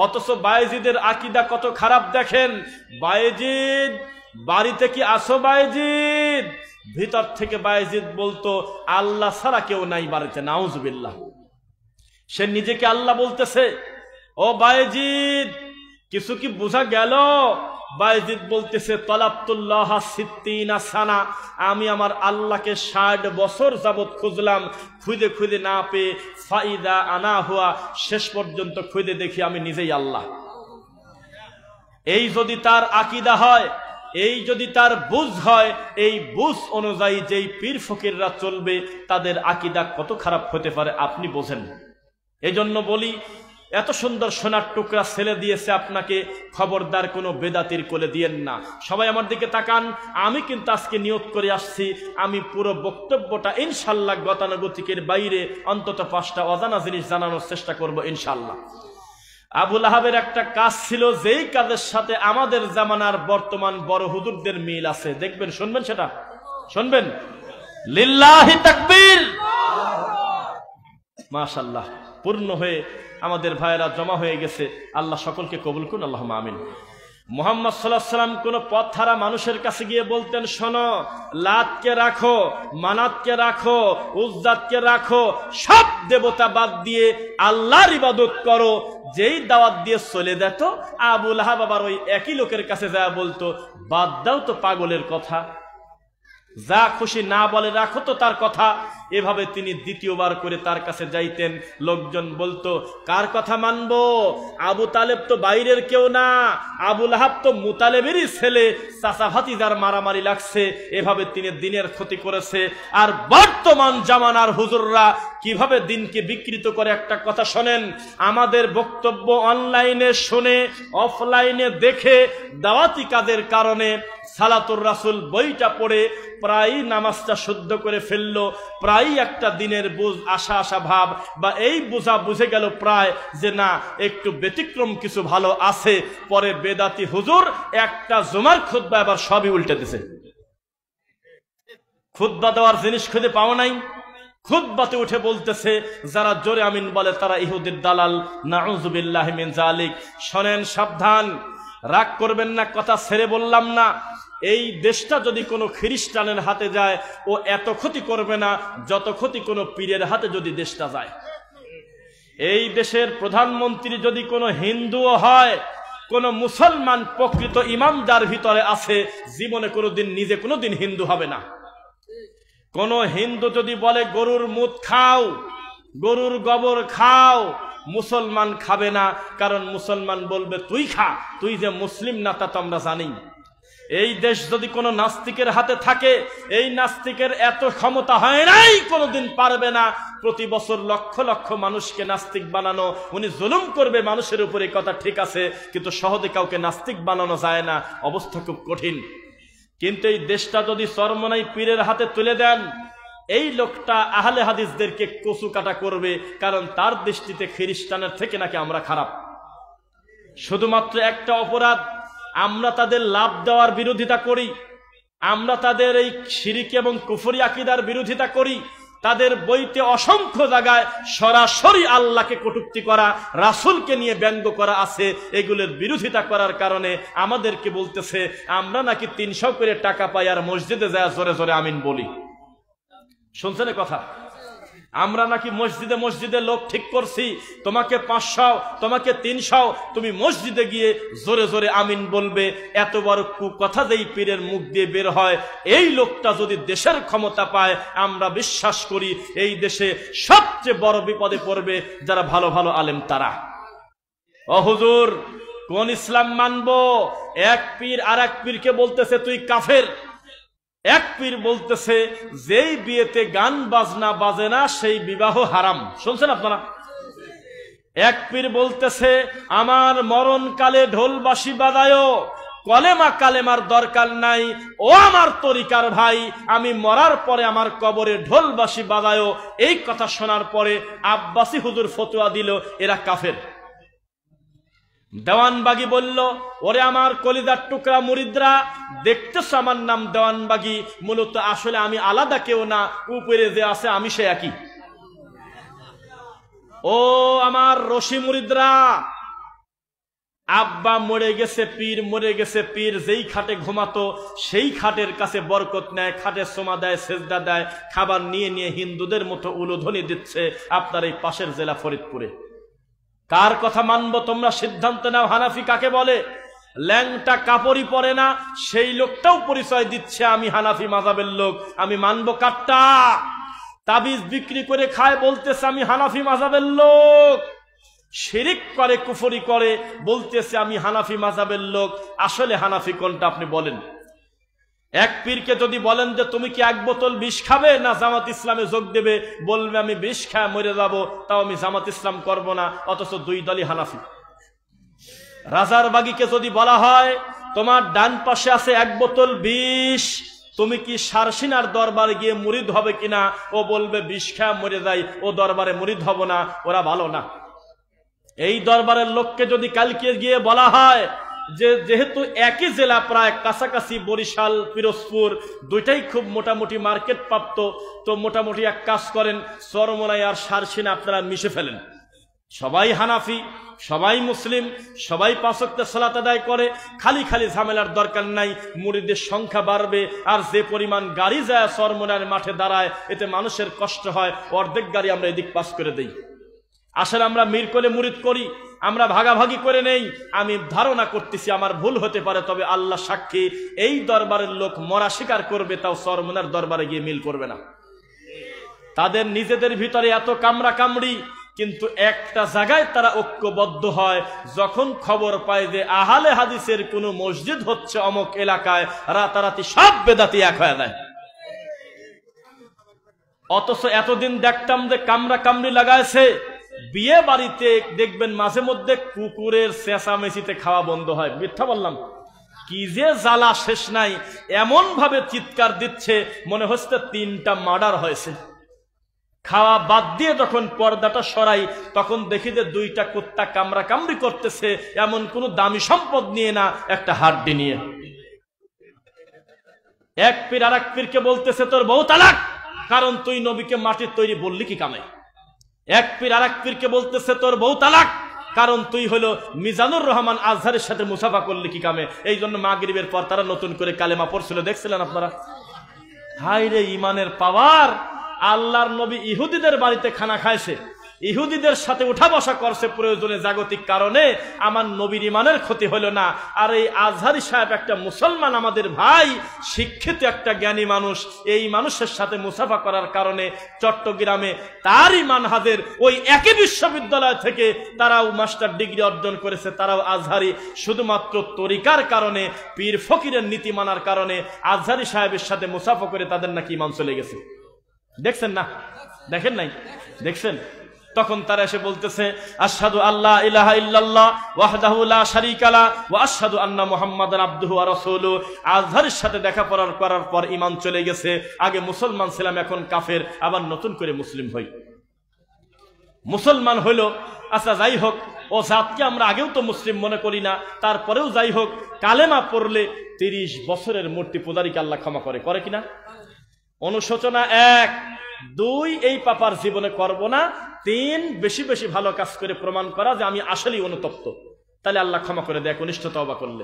অথচ বায়েজিদের আকীদা কত খারাপ দেখেন। বায়েজিদ বাড়িতে কি আসো বায়েজিদ, ভিতর থেকে বায়েজিদ বলতো আল্লাহ ছাড়া কেউ নাই বাড়িতে, নাউজুবিল্লাহ। সে নিজেকে আল্লাহ বলতেছে। ও বায়েজিদ কিছু কি বোঝা গেল? বায়েজিদ বলতেছে তালাবতুল্লাহ সিত্তিনা সানা, আমি আমার আল্লাহকে 60 বছর যাবত খুঁজলাম, খুঁজে খুঁজে না পেয়ে ফাইদা আনা হুয়া, শেষ পর্যন্ত খুঁজে দেখি আমি নিজেই আল্লাহ। এই যদি তার আকীদা হয়, এই যদি তার বুঝ হয়, এই বুঝ অনুযায়ী যেই পীর ফকিররা চলবে তাদের আকীদা কত খারাপ হতে পারে আপনি বোঝেন। এজন্য বলি, এত সুন্দর সোনার টুকরা ছেলে দিয়েছে আপনাকে, খবরদার কোনো বেদাতির কোলে দিয়েন না। সবাই আমার দিকে তাকান, আমি কিন্তু আজকে নিয়ত করে আসছি, আমি পুরো বক্তব্যটা ইনশাল্লাহ গতানুগতিকের বাইরে অন্তত 5টা অজানা জিনিস জানানোর চেষ্টা করব ইনশাল্লাহ। আবু লাহাবের একটা কাজ ছিল, যেই কাজের সাথে আমাদের জামানার বর্তমান বড় হুজুরদের মিল আছে, দেখবেন, শুনবেন, সেটা শুনবেন। লিল্লাহি তাকবীর, মাশাআল্লাহ। পূর্ণ হয়ে আমাদের ভাইয়েরা জমা হয়ে গেছে, আল্লাহ সকলকে কবুল করুন, আল্লাহুম্মা আমিন। মুহাম্মদ সাল্লাল্লাহু আলাইহি ওয়াসাল্লাম কোন পথহারা মানুষের কাছে গিয়ে বলতেন, শোনো, লাতকে রাখো, মানাতকে রাখো, উজ্জাতকে রাখো, সব দেবতা বাদ দিয়ে আল্লাহর ইবাদত করো। যেই দাওয়াত দিয়ে চলে যেত, আবু লাহাব আবার ওই একই লোকের কাছে যা বলতো, বাদ দাও তো পাগলের কথা, যা খুশি না বলে রাখো তো তার কথা। এভাবে তিনি দ্বিতীয়বার করে তার কাছে যাইতেন। লোকজন বলতো, কার কথা মানবো? আবু তালেব তো বাইরের কেউ না, আবু লাহাব তো মুতালেবেরই ছেলে, চাচা ভাতিজার মারামারি লাগছে। এভাবে তিনি দিনের ক্ষতি করেছে। আর বর্তমান জামানার হুজুররা কিভাবে দিনকে বিকৃত করে, একটা কথা শোনেন। আমাদের বক্তব্য অনলাইনে শুনে, অফলাইনে দেখে, দাওয়াতি কাজের কারণে সালাতুর রাসূল বইটা পড়ে প্রায় নামাজটা শুদ্ধ করে ফেললো, প্রায় একটা দিনের বুঝ আশা আশা ভাব, বা এই বোঝা বুঝে গেল প্রায় যে না, একটু ব্যতিক্রম কিছু ভালো আছে। পরে বেদাতি হুজুর একটা জুমার খুতবা এবার সবই উল্টে দিছে। খুতবা দেওয়ার জিনিস খুঁজে পাওয়া নাই, খুতবাতে উঠে বলতেছে, যারা জোরে আমিন বলে তারা ইহুদির দালাল, নাউযুবিল্লাহি মিন যালিক। শোনেন, সাবধান, রাগ করবেন না, কথা ছেড়ে বললাম না। এই দেশটা যদি কোনো খ্রিস্টানের হাতে যায়, ও এত ক্ষতি করবে না যত ক্ষতি কোনো পীরের হাতে যদি দেশটা যায়। এই দেশের প্রধানমন্ত্রী যদি কোনো হিন্দুও হয়, কোন মুসলমান প্রকৃত ইমাম যার ভিতরে আছে, জীবনে কোনোদিন নিজে কোনোদিন হিন্দু হবে না। কোন হিন্দু যদি বলে গরুর মুত খাও, গরুর গোবর খাও, মুসলমান খাবে না, কারণ মুসলমান বলবে তুই খা, তুই যে মুসলিম না তা তো আমরা জানি। এই দেশ যদি কোনো নাস্তিকের হাতে থাকে, এই নাস্তিকের এত ক্ষমতা হয় নাই, কোনোদিন পারবে না প্রতি বছর লক্ষ লক্ষ মানুষকে নাস্তিক বানানো। উনি জুলুম করবে মানুষের উপরে, কথা ঠিক আছে, কিন্তু সহজে কাউকে নাস্তিক বানানো যায় না, অবস্থা খুব কঠিন। কিন্তু এই দেশটা যদি চরমনাই পীরের হাতে তুলে দেন, এই লোকটা আহলে হাদিসদেরকে কচু কাটা করবে, কারণ তার দৃষ্টিতে খ্রিস্টানের থেকে নাকি আমরা খারাপ। শুধুমাত্র একটা অপরাধ, আমরা তাদের লাভ দেওয়ার বিরোধিতা করি, আমরা তাদের এই শিরিক এবং কুফরি আকীদার বিরোধিতা করি। তাদের বইতে অসংখ্য জায়গায় সরাসরি আল্লাহকে কটূক্তি করা, রাসূলকে নিয়ে ব্যঙ্গ করা আছে। এগুলোর বিরোধিতা করার কারণে আমাদেরকে বলতেছে আমরা নাকি 300 করে টাকা পাই আর মসজিদে যায় জোরে জোরে আমিন বলি। শুনছেন কথা? আমরা নাকি মসজিদে মসজিদে লোক ঠিক করছি, তোমাকে 500 তোমাকে 300, তুমি মসজিদে গিয়ে জোরে জোরে আমিন বলবে। এত বড় কথা যেই পীরের মুখ দিয়ে বের হয়, এই লোকটা যদি দেশের ক্ষমতা পায়, আমরা বিশ্বাস করি এই দেশে সবচেয়ে বড় বিপদে পড়বে যারা ভালো ভালো আলেম তারা। ও হুজুর, কোন ইসলাম মানবো? এক পীর আর এক পীরকে বলতেছে তুই কাফের। এক পীর বলতেছে যেই বিয়েতে গান বাজনা বাজে না সেই বিবাহ হারাম। শুনছেন আপনারা? এক পীর বলতেছে আমার মরণকালে ঢোল বাঁশি বাজায়ও, কলেমা কালেমার দরকার নাই, ও আমার তরিকার ভাই, আমি মরার পরে আমার কবরে ঢোল বাঁশি বাজায়ও। এই কথা শোনার পরে আব্বাসী হুজুর ফতোয়া দিল এরা কাফের। দেওয়ানবাগি বলল, ওরে আমার কলিজার টুকরা মুরিদরা, দেখতেছ আমার নাম দেওয়ানবাগি, মূলত আসলে আমি আলাদা কেউ না, উপরে যে আছে আমি সে একই। ও আমার রশি মুরিদরা, আব্বা মরে গেছে পীর, মরে গেছে পীর, যেই খাটে ঘুমাতো সেই খাটের কাছে বরকত নেয়, খাটে সোমা দেয়, সেজদা দেয়, খাবার নিয়ে নিয়ে হিন্দুদের মতো উলুধ্বনি দিচ্ছে আপনার এই পাশের জেলা ফরিদপুরে। কার কথা মানবো তোমরা সিদ্ধান্ত নাও। হানাফি কাকে বলে? ল্যাংটা কাপড়ই পরে না সেই লোকটাও পরিচয় দিচ্ছে আমি হানাফি মাযহাবের লোক। আমি মানবো কাটটা? তাবিজ বিক্রি করে খায় বলতেছে আমি হানাফি মাযহাবের লোক। শিরিক করে, কুফরি করে, বলতেছে আমি হানাফি মাযহাবের লোক। আসলে হানাফি কোনটা আপনি বলেন? এক পীরকে যদি বলেন যে তুমি কি 1 বোতল বিষ খাবে না জামাত ইসলামে যোগ দেবে, বলবে আমি বিষ খায় মরে যাব, তাও আমি জামাত ইসলাম করব না, অথচ দুই দলই হানাফি। রাজারবাগীকে যদি বলা হয় তোমার ডান পাশে আছে 1 বোতল বিষ, তুমি কি সারসিনার দরবারে গিয়ে মুরিদ হবে কিনা, ও বলবে বিষ খায় মরে যাই, ও দরবারে মুরিদ হব না, ওরা ভালো না। এই দরবারের লোককে যদি কালকে গিয়ে বলা হয় যে যেহেতু একই জেলা, প্রায় কাছাকাছি, বরিশাল পিরোজপুর দুইটাই খুব মোটামুটি মার্কেট প্রাপ্ত, তো মোটামুটি এক কাজ করেন, চরমোনাই আর সারসিনা আপনারা মিশে ফেলেন, সবাই হানাফি, সবাই মুসলিম, সবাই 5 ওয়াক্ত সালাত আদায় করে, খালি খালি ঝামেলার দরকার নাই, মুরিদের সংখ্যা বাড়বে। আর যে পরিমাণ গাড়ি যায় চরমোনার মাঠে দাঁড়ায়, এতে মানুষের কষ্ট হয়, অর্ধেক গাড়ি আমরা এদিক পাস করে দেই। আসলে আমরা মিরকলে মুরিদ করি, আমরা ভাগাভাগি করে নেই। আমি ধারণা করতেছি আমার ভুল হতে পারে, তবে আল্লাহ সাক্ষী এই দরবারের লোক মরা স্বীকার করবে, তাও চরমোনার দরবারে গিয়ে মিল করবে না। তাদের নিজেদের ভিতরে এত কামড়া কামড়ি, কিন্তু একটা জায়গায় তারা ঐক্যবদ্ধ হয়, যখন খবর পায় যে আহলে হাদিসের কোন মসজিদ হচ্ছে অমুক এলাকায়, রাতারাতি সব বেদাতি এক হয়ে যায়। অথচ এতদিন দেখতাম যে কামড়া কামড়ি লাগাইছে, বিয়ে বাড়িতে দেখবেন মাঝে মধ্যে কুকুরের চেঁচামেচিতে খাওয়া বন্ধ হয়। মিথ্যা বললাম? কি যে জ্বালা শেষ নাই, এমন ভাবে চিৎকার দিচ্ছে মনে হচ্ছে 3টা মার্ডার হয়েছে। খাওয়া বাদ দিয়ে যখন পর্দাটা সরাই, তখন দেখি যে 2টা কুত্তা কামড়া কামড়ি করতেছে, এমন কোন দামি সম্পদ নিয়ে না, একটা হাড্ডি নিয়ে। এক পীর আর এক পীরকে বলতেছে তোর বউ তালাক, কারণ তুই নবীকে মাটির তৈরি বললি কি কামে। এক পীর আর এক পীরকে বলতেছে তোর বউ তালাক, কারণ তুই হলো মিজানুর রহমান আজহারের সাথে মুসাফা করলি কি কামে। এই জন্য মাগরিবের পর তারা নতুন করে কালেমা পড়ছিল, দেখছিলেন আপনারা? হাই রে ইমানের পাওয়ার! আল্লাহর নবী ইহুদিদের বাড়িতে খানা খাইছে, ইহুদিদের সাথে উঠা বসা করছে প্রয়োজনে, জাগতিক কারণে, আমার নবীর ইমানের ক্ষতি হলো না। আর এই আজহারি সাহেব একটা মুসলমান, আমাদের ভাই, শিক্ষিত একটা জ্ঞানী মানুষ, এই মানুষের সাথে মুসাফা করার কারণে চট্টগ্রামে তারই মানহাজের ওই একই বিশ্ববিদ্যালয় থেকে তারাও মাস্টার ডিগ্রি অর্জন করেছে, তারাও আজহারি। শুধুমাত্র তরিকার কারণে, পীর ফকিরের নীতি মানার কারণে আজহারি সাহেবের সাথে মুসাফা করে তাদের নাকি ইমান চলে গেছে। দেখছেন না? দেখেন নাই? দেখছেন? তখন তারা এসে বলতেছে আশহাদু আল্লা ইলাহা ইল্লাল্লাহ ওয়াহদাহু লা শারীকা লা ওয়া আশহাদু আন্না মুহাম্মাদান আবদুহু ওয়া রাসূলুহু। আজহারের সাথে দেখা করার পর ঈমান চলে গেছে। আগে মুসলমান ছিলাম, এখন কাফের, আবার নতুন করে মুসলিম হই। মুসলমান হইল, আচ্ছা যাই হোক, ও জাতকে আমরা আগেও তো মুসলিম মনে করি না, তারপরেও যাই হোক, কালেমা পড়লে 30 বছরের মূর্তি পূজারীকে আল্লাহ ক্ষমা করে, করে কিনা? অনুশোচনা 1, 2 এই পাপার জীবনে করব না, 3 বেশি বেশি ভালো কাজ করে প্রমাণ করা যে আমি আসলেই অনুতপ্ত, তাহলে আল্লাহ ক্ষমা করে দেয় একনিষ্ঠ তওবা করলে।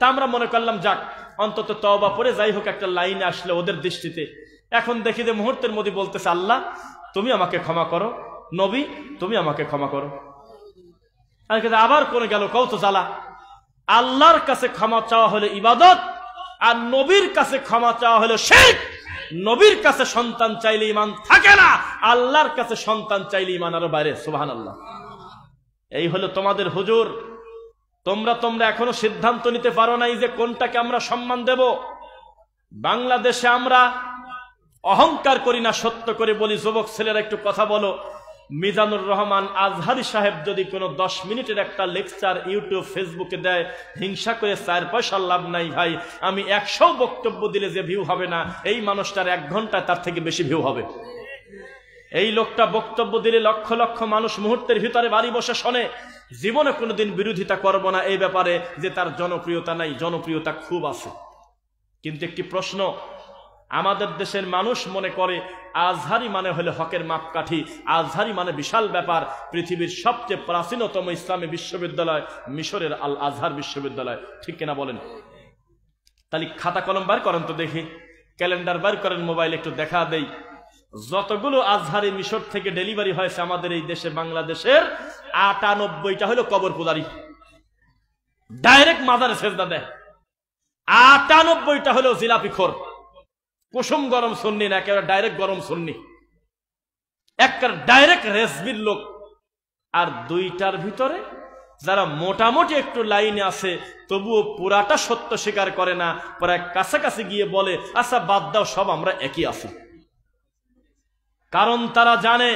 তা আমরা মনে করলাম যাক অন্তত তওবা পরে যাই হোক একটা লাইনে আসলে ওদের দৃষ্টিতে। এখন দেখি যে মুহূর্তের মধ্যে বলতেছে আল্লাহ তুমি আমাকে ক্ষমা করো, নবী তুমি আমাকে ক্ষমা করো। আবার কোন গেল কত জ্বালা। আল্লাহর কাছে ক্ষমা চাওয়া হলো ইবাদত, আর নবীর কাছে ক্ষমা চাওয়া হলো শিরক। নবীর কাছে সন্তান চাইলে ঈমান থাকে না, আল্লাহর কাছে সন্তান চাইলে ঈমান আরো বাইরে। সুবহানাল্লাহ। এই হলো তোমাদের হুজুর। তোমরা এখনো সিদ্ধান্ত নিতে পারো নাই যে কোনটাকে আমরা সম্মান দেব। বাংলাদেশে আমরা অহংকার করি না, সত্য করে বলি। যুবক ছেলেরা একটু কথা বলো। মিজানুর রহমান আজহারি সাহেব যদি কোনো 10 মিনিটের একটা লেকচার ইউটিউব ফেসবুকে দেয়, হিংসা করে 4 পয়সা লাভ নাই ভাই। আমি 100 বক্তব্য দিলে যে ভিউ হবে না, এই মানুষটার 1 ঘন্টায় তার থেকে বেশি ভিউ হবে। এই লোকটা বক্তব্য দিলে লক্ষ লক্ষ মানুষ মুহূর্তের ভিতরে বাড়ি বসে শোনে। জীবনে কোনোদিন বিরোধিতা করব না এই ব্যাপারে যে তার জনপ্রিয়তা নাই, জনপ্রিয়তা খুব আছে। কিন্তু একটি প্রশ্ন, আমাদের দেশের মানুষ মনে করে আজহারি মানে হলো হকের মাপকাঠি, আজহারি মানে বিশাল ব্যাপার। পৃথিবীর সবচেয়ে প্রাচীনতম ইসলামী বিশ্ববিদ্যালয় মিশরের আল আজহার বিশ্ববিদ্যালয়, ঠিক কিনা বলেন? তাহলে খাতা কলম বার করেন তো দেখি, ক্যালেন্ডার বার করেন, মোবাইল একটু দেখা দেই। যতগুলো আজহারি মিশর থেকে ডেলিভারি হয়েছে আমাদের এই দেশে, বাংলাদেশের 98টা হলো কবর পূজারি, ডাইরেক্ট মাজারে সেজদা দেয়। 98টা হলো জিলাপিখোর, কুসুম গরম সুন্নি না, একেবারে ডাইরেক্ট গরম সুন্নি, একেবারে ডাইরেক্ট রেজবির লোক। আর 2টার ভিতরে যারা মোটামুটি একটু লাইনে আছে, তবুও পুরাটা সত্য স্বীকার করে না, প্রায় কাছাকাছি গিয়ে বলে আচ্ছা বাদ দাও, সব আমরা একই আছি। কারণ তারা জানে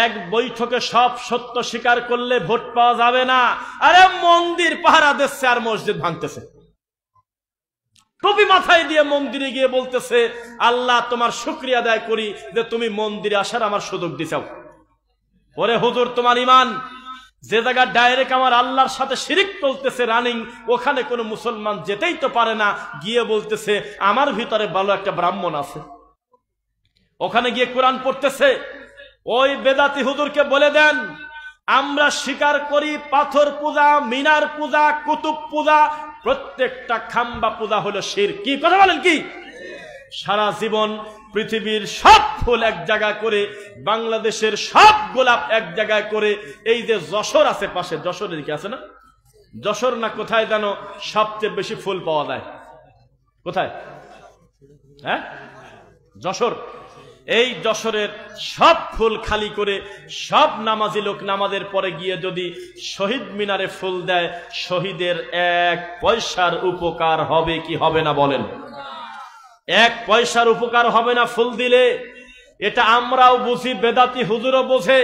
এক বৈঠকে সব সত্য স্বীকার করলে ভোট পাওয়া যাবে না। আরে মন্দির পাহারা দিচ্ছে আর মসজিদ ভাঙতেছে, টুপি মাথায় দিয়ে মন্দিরে গিয়ে বলতেছে আল্লাহ তোমার শুকরিয়া আদায় করি যে তুমি মন্দিরে আসার আমার সুযোগ দিছাও। ওরে হুজুর, তোমার ঈমান যে জায়গা ডাইরেক্ট আমার আল্লাহর সাথে শিরিক চলতেছে রানিং, ওখানে কোনো মুসলমান যেতেই তো পারে না, গিয়ে বলতেছে আমার ভিতরে ভালো একটা ব্রাহ্মণ আছে, ওখানে গিয়ে কোরআন পড়তেছে। ওই বেদাতি হুজুরকে বলে দেন আমরা স্বীকার করি পাথর পূজা, মিনার পূজা, কুতুব পূজা, প্রত্যেকটা খাম্বা পূজা হলো শিরক। কি কথা বলেন? কি সারা জীবন পৃথিবীর সব ফুল এক জায়গা করে, বাংলাদেশের সব গোলাপ এক জায়গায় করে, এই যে যশোর আছে পাশে, যশোরের কি আছে না, যশোর না কোথায় জানো সবচেয়ে বেশি ফুল পাওয়া যায়? কোথায়? হ্যাঁ, যশোর। এই যশোরের সব ফুল খালি করে সব নামাজি লোক নামাজের পরে গিয়ে যদি শহীদ মিনারে ফুল দেয়, শহীদের 1 পয়সার উপকার হবে কি হবে না বলেন? 1 পয়সার উপকার হবে না ফুল দিলে। এটা আমরাও বুঝি, বেদাতি হুজুরও বোঝে।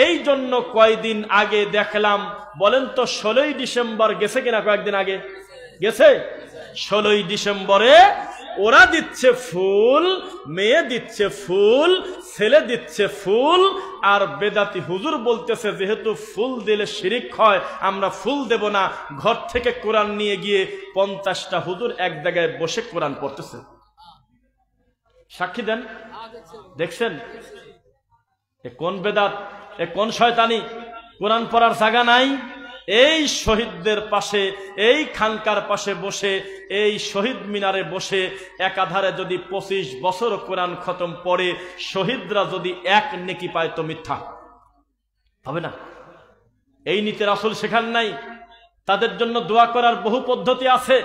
এই জন্য কয়দিন আগে দেখলাম, বলেন তো 16ই ডিসেম্বর গেছে কিনা, কয়েকদিন আগে গেছে, 16ই ডিসেম্বরে ওরা দিচ্ছে ফুল, মেয়ে দিচ্ছে ফুল, ছেলে দিচ্ছে ফুল, আর বেদাতি হুজুর বলতেছে যেহেতু ফুল দিলে শিরিক হয় আমরা ফুল দেব না। ঘর থেকে কোরআন নিয়ে গিয়ে 50টা হুজুর এক জায়গায় বসে কোরআন পড়তেছে। সাক্ষী দেন, দেখছেন? এ কোন বেদাত, এ কোন শয়তানি? কোরআন পড়ার জায়গা নাই। এই শহীদদের পাশে, এই খানকার পাশে বসে, এই শহীদ মিনারে বসে একাধারে যদি 25 বছর কোরআন খতম পড়ে শহীদরা যদি 1 নেকি পায় তো মিথ্যা হবে না। এই নীতি রাসূল শেখান নাই। তাদের জন্য দোয়া করার বহু পদ্ধতি আছে।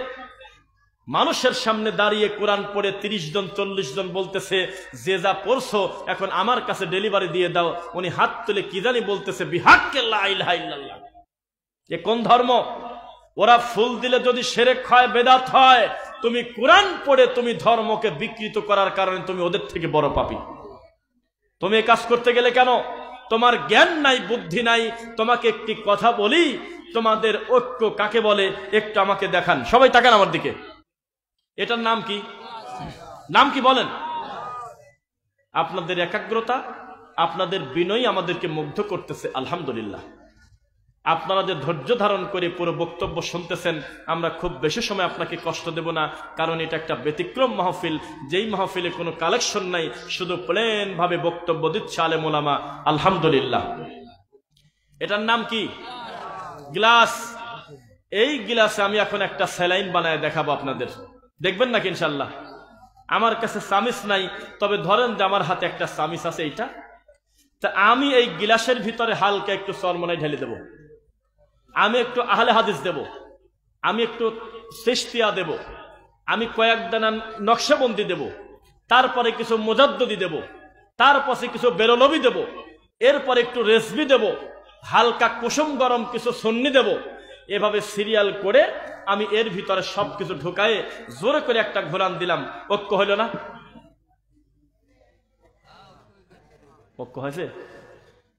মানুষের সামনে দাঁড়িয়ে কোরআন পড়ে 30 জন 40 জন বলতেছে যে যা পড়ছো এখন আমার কাছে ডেলিভারি দিয়ে দাও। উনি হাত তুলে কি জানি বলতেছে বিহাক্কে লা ইলাহা ইল্লাল্লাহ। এ কোন ধর্ম? ওরা ফুল দিলে যদি শিরক হয়, বেদাত হয়, তুমি কোরআন পড়ে তুমি ধর্মকে বিকৃত করার কারণে তুমি ওদের থেকে বড় পাপী। তুমি এই কাজ করতে গেলে কেন? তোমার জ্ঞান নাই, বুদ্ধি নাই। তোমাকে একটি কথা বলি, তোমাদের ঐক্য কাকে বলে একটু আমাকে দেখান। সবাই তাকান আমার দিকে। এটার নাম কি? নাম কি বলেন? আপনাদের একাগ্রতা, আপনাদের বিনয় আমাদেরকে মুগ্ধ করতেছে। আলহামদুলিল্লাহ। আপনারা যে ধৈর্য ধারণ করে পুরো বক্তব্য শুনতেছেন, আমরা খুব বেশি সময় আপনাকে কষ্ট দেব না, কারণ এটা একটা ব্যতিক্রম মাহফিল। যেই মাহফিলে কোনো কালেকশন নাই, শুধু প্লেন ভাবে বক্তব্য দিচ্ছে আলেম ওলামা। আলহামদুলিল্লাহ। এটার নাম কি? গ্লাস। এই গ্লাসে আমি এখন একটা স্যালাইন বানায় দেখাবো আপনাদের, দেখবেন নাকি ইনশাল্লাহ? আমার কাছে চামিচ নাই, তবে ধরেন যে আমার হাতে একটা চামিচ আছে, এইটা তা আমি এই গিলাসের ভিতরে হালকা একটু চরমনাই ঢেলে দেব, আমি একটু আহলে হাদিস দেব, আমি একটু চিশতিয়া দেব, আমি কয়েক দানা নকশবন্দি দেব, তারপরে কিছু মুজাদ্দিদি দেব, তারপরে কিছু বেরলভি দেব, এরপরে একটু রেসবি দেব, হালকা কুসুম গরম কিছু সুন্নি দেব। এভাবে সিরিয়াল করে আমি এর ভিতরে সবকিছু ঢুকায়ে জোরে করে একটা ঘোরান দিলাম। ঐক্য হইল না? ঐক্য হয়েছে?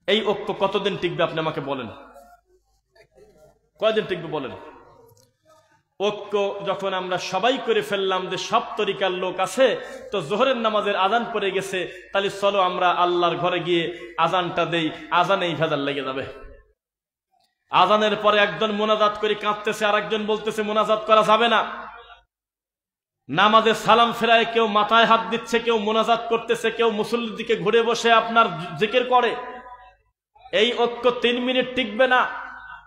এই ঐক্য কতদিন টিকবে আপনি আমাকে বলেন, কয়দিন টিকবে বলেন? ঐক্য যখন আমরা সবাই করে ফেললাম যে সব তরিকার লোক আছে, তো জোহরের নামাজের আজান পড়ে গেছে, তাহলে চলো আমরা আল্লাহর ঘরে গিয়ে আজানটা দেই, আজানেই ভেজাল লেগে যাবে। আজানের পরে একজন মোনাজাত করে কাঁদতেছে, আর একজন বলতেছে মোনাজাত করা যাবে না। নামাজে সালাম ফেরায় কেউ মাথায় হাত দিচ্ছে, কেউ মোনাজাত করতেছে, কেউ মুসল্লির দিকে ঘুরে বসে আপনার জিকির করে। এই ঐক্য 3 মিনিট টিকবে না।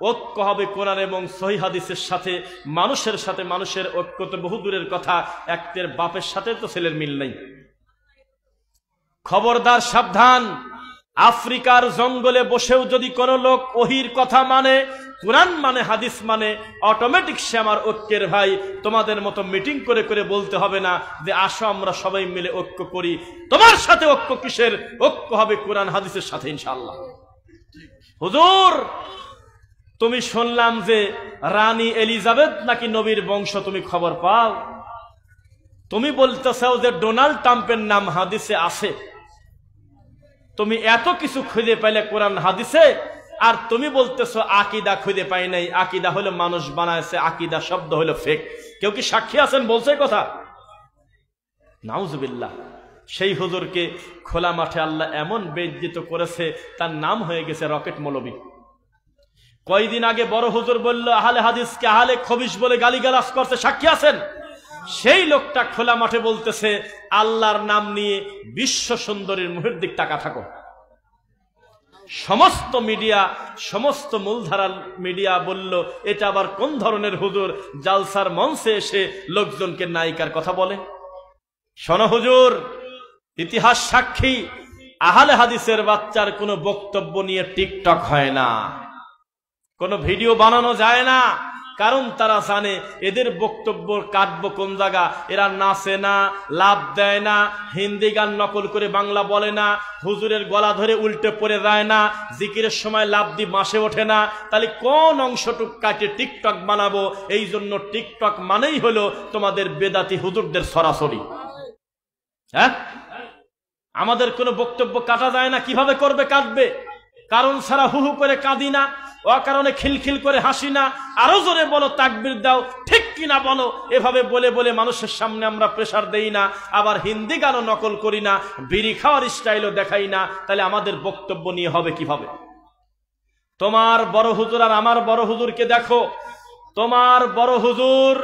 ঐক্য হবে কোরআন এবং সহিহ হাদিসের সাথে, মানুষের সাথে। মানুষের ঐক্য তো বহু দূরের কথা, একটের বাপের সাথে তো ছেলের মিল নেই। খবরদার, সাবধান। আফ্রিকার জঙ্গলে বসেও যদি কোন লোক ওহির কথা মানে, কোরআন মানে, হাদিস মানে, অটোমেটিক সে আমার ঐক্যের ভাই। তোমাদের মতো মিটিং করে করে বলতে হবে না যে আসো আমরা সবাই মিলে ঐক্য করি। তোমার সাথে ঐক্য কিসের? ঐক্য হবে কোরআন হাদিসের সাথে ইনশাআল্লাহ। হুজুর, তুমি শুনলাম যে রানী এলিজাবেথ নাকি নবীর বংশ, তুমি খবর পাও? তুমি বলতেছাও যে ডোনাল্ড ট্রাম্পের নাম হাদিসে আছে। তুমি এত কিছু খুঁজে পাইলে কোরআন হাদিসে, আর তুমি বলতেছো আকীদা খুঁজে পাই নাই। আকীদা হলো মানুষ বানাইছে, আকীদা শব্দ হলো ফেক। কেউ কি সাক্ষী আছেন বলছে কথা? নাউজুবিল্লাহ। সেই হুজুরকে খোলা মাঠে আল্লাহ এমন বেইজ্জত করেছে, তার নাম হয়ে গেছে রকেট মৌলবী। কয়দিন আগে বড় হুজুর বলল আহলে হাদিসকে আহলে খবিশ বলে গালিগালাজ করছে, সাক্ষী আছেন? সেই লোকটা খোলা মাঠে বলতেছে আল্লাহর নাম নিয়ে বিশ্ব সুন্দরীর মুহের দিক টাকা থাকো। সমস্ত মিডিয়া, সমস্ত মূলধারার মিডিয়া বলল এটা আবার কোন ধরনের হুজুর জালসার মঞ্চে এসে লোকজনকে নায়িকার কথা বলে? শোনো হুজুর, ইতিহাস সাক্ষী, আহলে হাদিসের বাচ্চার কোনো বক্তব্য নিয়ে টিকটক হয় না, কোনো ভিডিও বানানো যায় না। কারণ তারা জানে এদের বক্তব্য কাটবো কোন জায়গা। এরা নাচে না, লাভ দেয় না, হিন্দি গান নকল করে বাংলা বলে না, হুজুরের গলা ধরে উল্টে পড়ে যায় না, জিকিরের সময় লাভ দি মাসে ওঠে না। তাহলে কোন অংশটুক কাটে টিকটক বানাবো? এই জন্য টিকটক মানেই হলো তোমাদের বেদাতি হুজুরদের সরাসরি। হ্যাঁ, আমাদের কোনো বক্তব্য কাটা যায় না। কিভাবে করবে? কাটবে। কারণ ছাড়া হু হু করে কাঁদি না, অকারণে খিলখিল করে হাসি না, আরো জোরে বলো তাকবীর দাও, ঠিক কিনা বলো। এভাবে বলে বলে মানুষের সামনে আমরা প্রেসার দেই না। আবার হিন্দি গানও নকল করি না, বিড়ি খাওয়ার স্টাইলও দেখাই না। তাহলে আমাদের বক্তব্য নিয়ে হবে কিভাবে? তোমার বড় হুজুর আর আমার বড় হুজুরকে দেখো। তোমার বড় হুজুর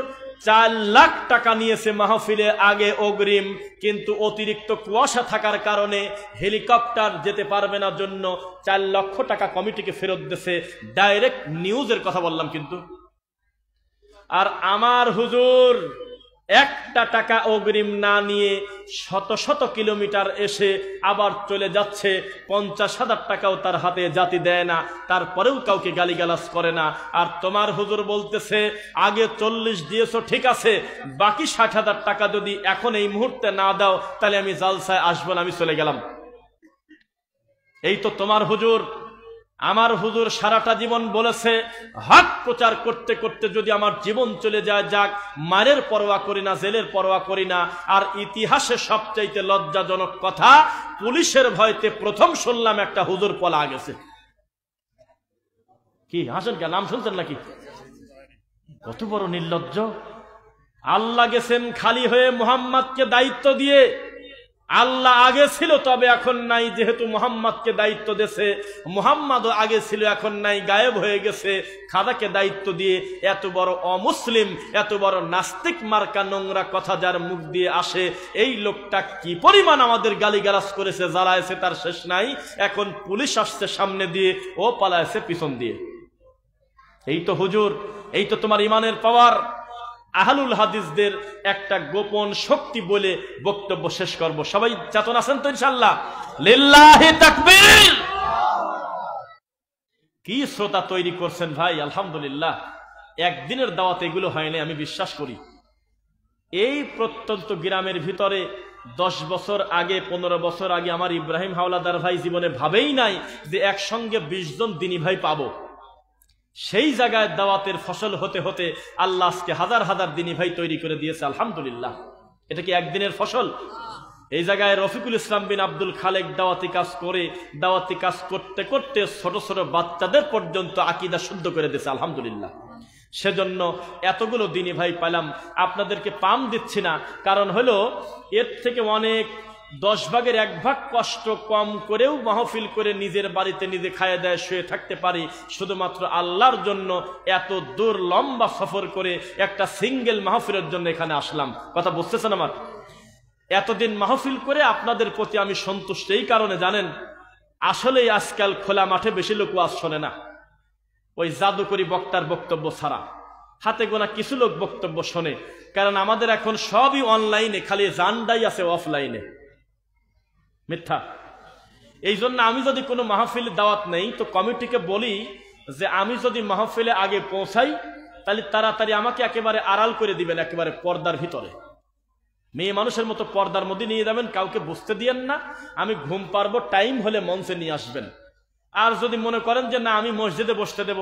4 লাখ টাকা নিয়েছে মাহফিলে আগে অগ্রিম, কিন্তু অতিরিক্ত কুয়াশা থাকার কারণে হেলিকপ্টার যেতে পারবে না জন্য 4 লক্ষ টাকা কমিটিকে ফেরত দিয়েছে। ডাইরেক্ট নিউজের কথা বললাম কিন্তু। আর আমার হুজুর 1 টাকা অগ্রিম না নিয়ে শত শত কিলোমিটার এসে আবার চলে যাচ্ছে। 50,000 টাকাও তার হাতে জাতি দেয় না, তারপরেও কাউকে গালিগালাজ করে না। আর তোমার হুজুর বলতেছে আগে 40 দিয়েছো ঠিক আছে, বাকি 60,000 টাকা যদি এখন এই মুহূর্তে না দাও তাহলে আমি জালসায় আসবো না, আমি চলে গেলাম। এই তো তোমার হুজুর। আমার হুজুর সারাটা জীবন বলেছে হক প্রচার করতে করতে যদি আমার জীবন চলে যায় যাক, মারের পরোয়া করি না, জেলের পরোয়া করি না। আর ইতিহাসে সবচাইতে লজ্জাজনক কথা, পুলিশের ভয়তে প্রথম শুনলাম একটা হুজুর পলা গেছে। কি হাসেন কে? নাম শুনছেন নাকি? কত বড় নির্লজ্জ! আল্লাহ গেছেন খালি হয়ে মুহাম্মদকে দায়িত্ব দিয়ে। আল্লাহ আগে ছিল তবে এখন নাই, যেহেতু মুহাম্মদকে দায়িত্ব দিয়েছে। মুহাম্মদও আগে ছিল এখন নাই, গায়েব হয়ে গেছে। খাদাকে দায়িত্ব দিয়ে এত বড় অমুসলিম, এত বড় নাস্তিক মার্কা নোংরা কথা যার মুখ দিয়ে আসে, এই লোকটা কি পরিমাণ আমাদের গালিগালাজ করেছে, জ্বালায়েছে তার শেষ নাই। এখন পুলিশ আসছে সামনে দিয়ে, ও পালায়েছে পিছন দিয়ে। এই তো হুজুর, এই তো তোমার ইমানের পাওয়ার। আহলুল হাদিসদের একটা গোপন শক্তি বলে বক্তব্য শেষ করব। সবাই চেতন আছেন তো ইনশাআল্লাহ? লিল্লাহি তাকবীর। কি শ্রোতা তৈরি করছেন ভাই, আলহামদুলিল্লাহ। একদিনের দাওয়াতে এগুলো হয়নি, আমি বিশ্বাস করি। এই প্রত্যন্ত গ্রামের ভিতরে 10 বছর আগে 15 বছর আগে আমার ইব্রাহিম হাওলাদার ভাই জীবনে ভাবেই নাই যে একসঙ্গে 20 জন দিনী ভাই পাবো। সেই জায়গায় দাওয়াতের ফসল হতে হতে আল্লাহ আজকে হাজার হাজার দিনী ভাই তৈরি করে দিয়েছে, আলহামদুলিল্লাহ। এটা কি একদিনের ফসল? এই জায়গায় রফিকুল ইসলাম বিন আব্দুল খালেক দাওয়াতি কাজ করে, দাওয়াতি কাজ করতে করতে ছোট ছোট বাচ্চাদের পর্যন্ত আকীদা শুদ্ধ করে দিয়েছে, আলহামদুলিল্লাহ। সেজন্য এতগুলো দিনী ভাই পেলাম। আপনাদেরকে পাম দিচ্ছি না, কারণ হলো এর থেকে অনেক 10 ভাগের 1 ভাগ কষ্ট কম করেও মাহফিল করে নিজের বাড়িতে নিজে খায় দেয় শুয়ে থাকতে পারি, শুধুমাত্র আল্লাহর জন্য এত দূর লম্বা সফর করে একটা সিঙ্গেল মাহফিলের জন্য এখানে আসলাম। কথা বুঝতেছেন আমার? এতদিন মাহফিল করে আপনাদের প্রতি আমি সন্তুষ্ট এই কারণে, জানেন, আসলেই আজকাল খোলা মাঠে বেশি লোক ওয়াজ শোনে না। ওই জাদুকরি বক্তার বক্তব্য ছাড়া হাতে গোনা কিছু লোক বক্তব্য শোনে, কারণ আমাদের এখন সবই অনলাইনে, খালি জানডাই আছে অফলাইনে। মিথ্যা। এই জন্য আমি যদি কোনো মাহফিলে দাওয়াত নেই তো কমিটিকে বলি যে আমি যদি মাহফিলে আগে পৌঁছাই তাহলে তাড়াতাড়ি আমাকে একেবারে আড়াল করে দিবেন, একেবারে পর্দার ভিতরে, মেয়ে মানুষের মতো পর্দার মধ্যে নিয়ে যাবেন, কাউকে বুঝতে দিয়েন না। আমি ঘুম পারবো, টাইম হলে মঞ্চে নিয়ে আসবেন। আর যদি মনে করেন যে না আমি মসজিদে বসতে দেব,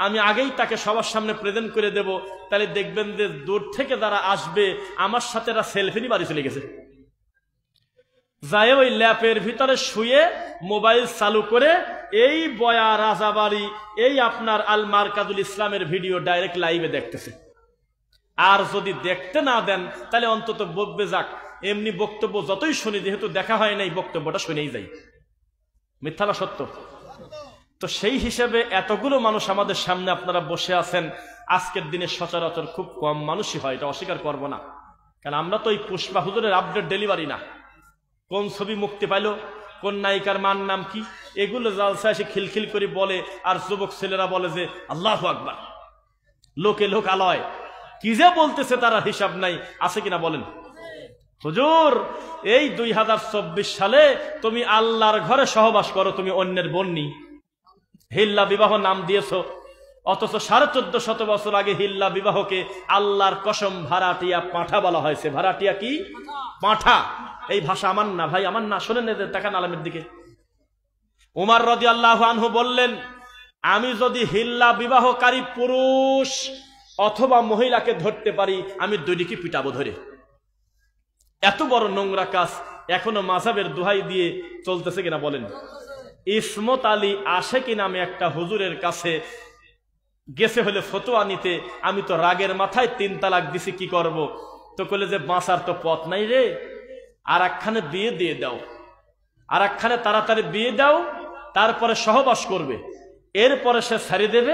আমি আগেই তাকে সবার সামনে প্রেজেন্ট করে দেব, তাহলে দেখবেন যে দূর থেকে যারা আসবে আমার সাথে এরা সেলফি নিয়ে বাড়ি চলে গেছে, যায় ওই ল্যাপের ভিতরে শুয়ে মোবাইল চালু করে এই বয়া রাজাবাড়ি, এই আপনার আল মারকাজুল ইসলামের ভিডিও ডাইরেক্ট লাইভে দেখতেছে। আর যদি দেখতে না দেন তাহলে অন্তত বকবে যাক, এমনি বক্তব্য যতই শুনি, যেহেতু দেখা হয় নাই বক্তব্যটা শুনেই যাই। মিথ্যা না সত্য? তো সেই হিসেবে এতগুলো মানুষ আমাদের সামনে আপনারা বসে আছেন, আজকের দিনে সচরাচর খুব কম মানুষই হয়, এটা অস্বীকার করব না। কারণ আমরা তো ওই পুষ্পা হুজুরের আপডেট ডেলিভারি না, কোন ছবি মুক্তি পাইল, কোন নায়িকার মান নাম কি, এগুলো জালসা এসে খিলখিল করে বলে, আর যুবক ছেলেরা বলে যে আল্লাহু আকবার, লোকে লোক আলয়, কি যে বলতেছে তারা হিসাব নাই। আছে কিনা বলেন? হুজুর এই 2024 সালে তুমি আল্লাহর ঘরে সহবাস করো, তুমি অন্যের বন্নি, হিল্লা বিবাহ নাম দিয়েছো, অথচ 1450 বছর আগে হিল্লা বিবাহকে আল্লাহর কসম ভাড়াটিয়া পাঁঠা বলা হয়েছে। ভাড়াটিয়া কি? পাঁঠা। এই ভাষা আমার না ভাই, আমার না। শোনেন এদের, তাকান আলেমের দিকে। উমর রাদিয়াল্লাহু আনহু বললেন, আমি যদি হিল্লা বিবাহকারী পুরুষ অথবা মহিলাকে ধরতে পারি আমি দুইদিকে পিটাবো ধরে। এত বড় নোংরা কাজ এখনো মাযহাবের দোহাই দিয়ে চলতেছে কিনা বলেন? ইসমত আলী আশেকি নামে একটা হুজুরের কাছে গেছে হলে ফতোয়া নিতে, আমি তো রাগের মাথায় 3 তালাক দিছি, কি করব? তো কইলে যে বাঁচার তো পথ নাই রে, আর একখানে বিয়ে দিয়ে দাও, আর একখানে তাড়াতাড়ি বিয়ে দাও, তারপরে সহবাস করবে, এরপরে সে ছাড়ি দেবে,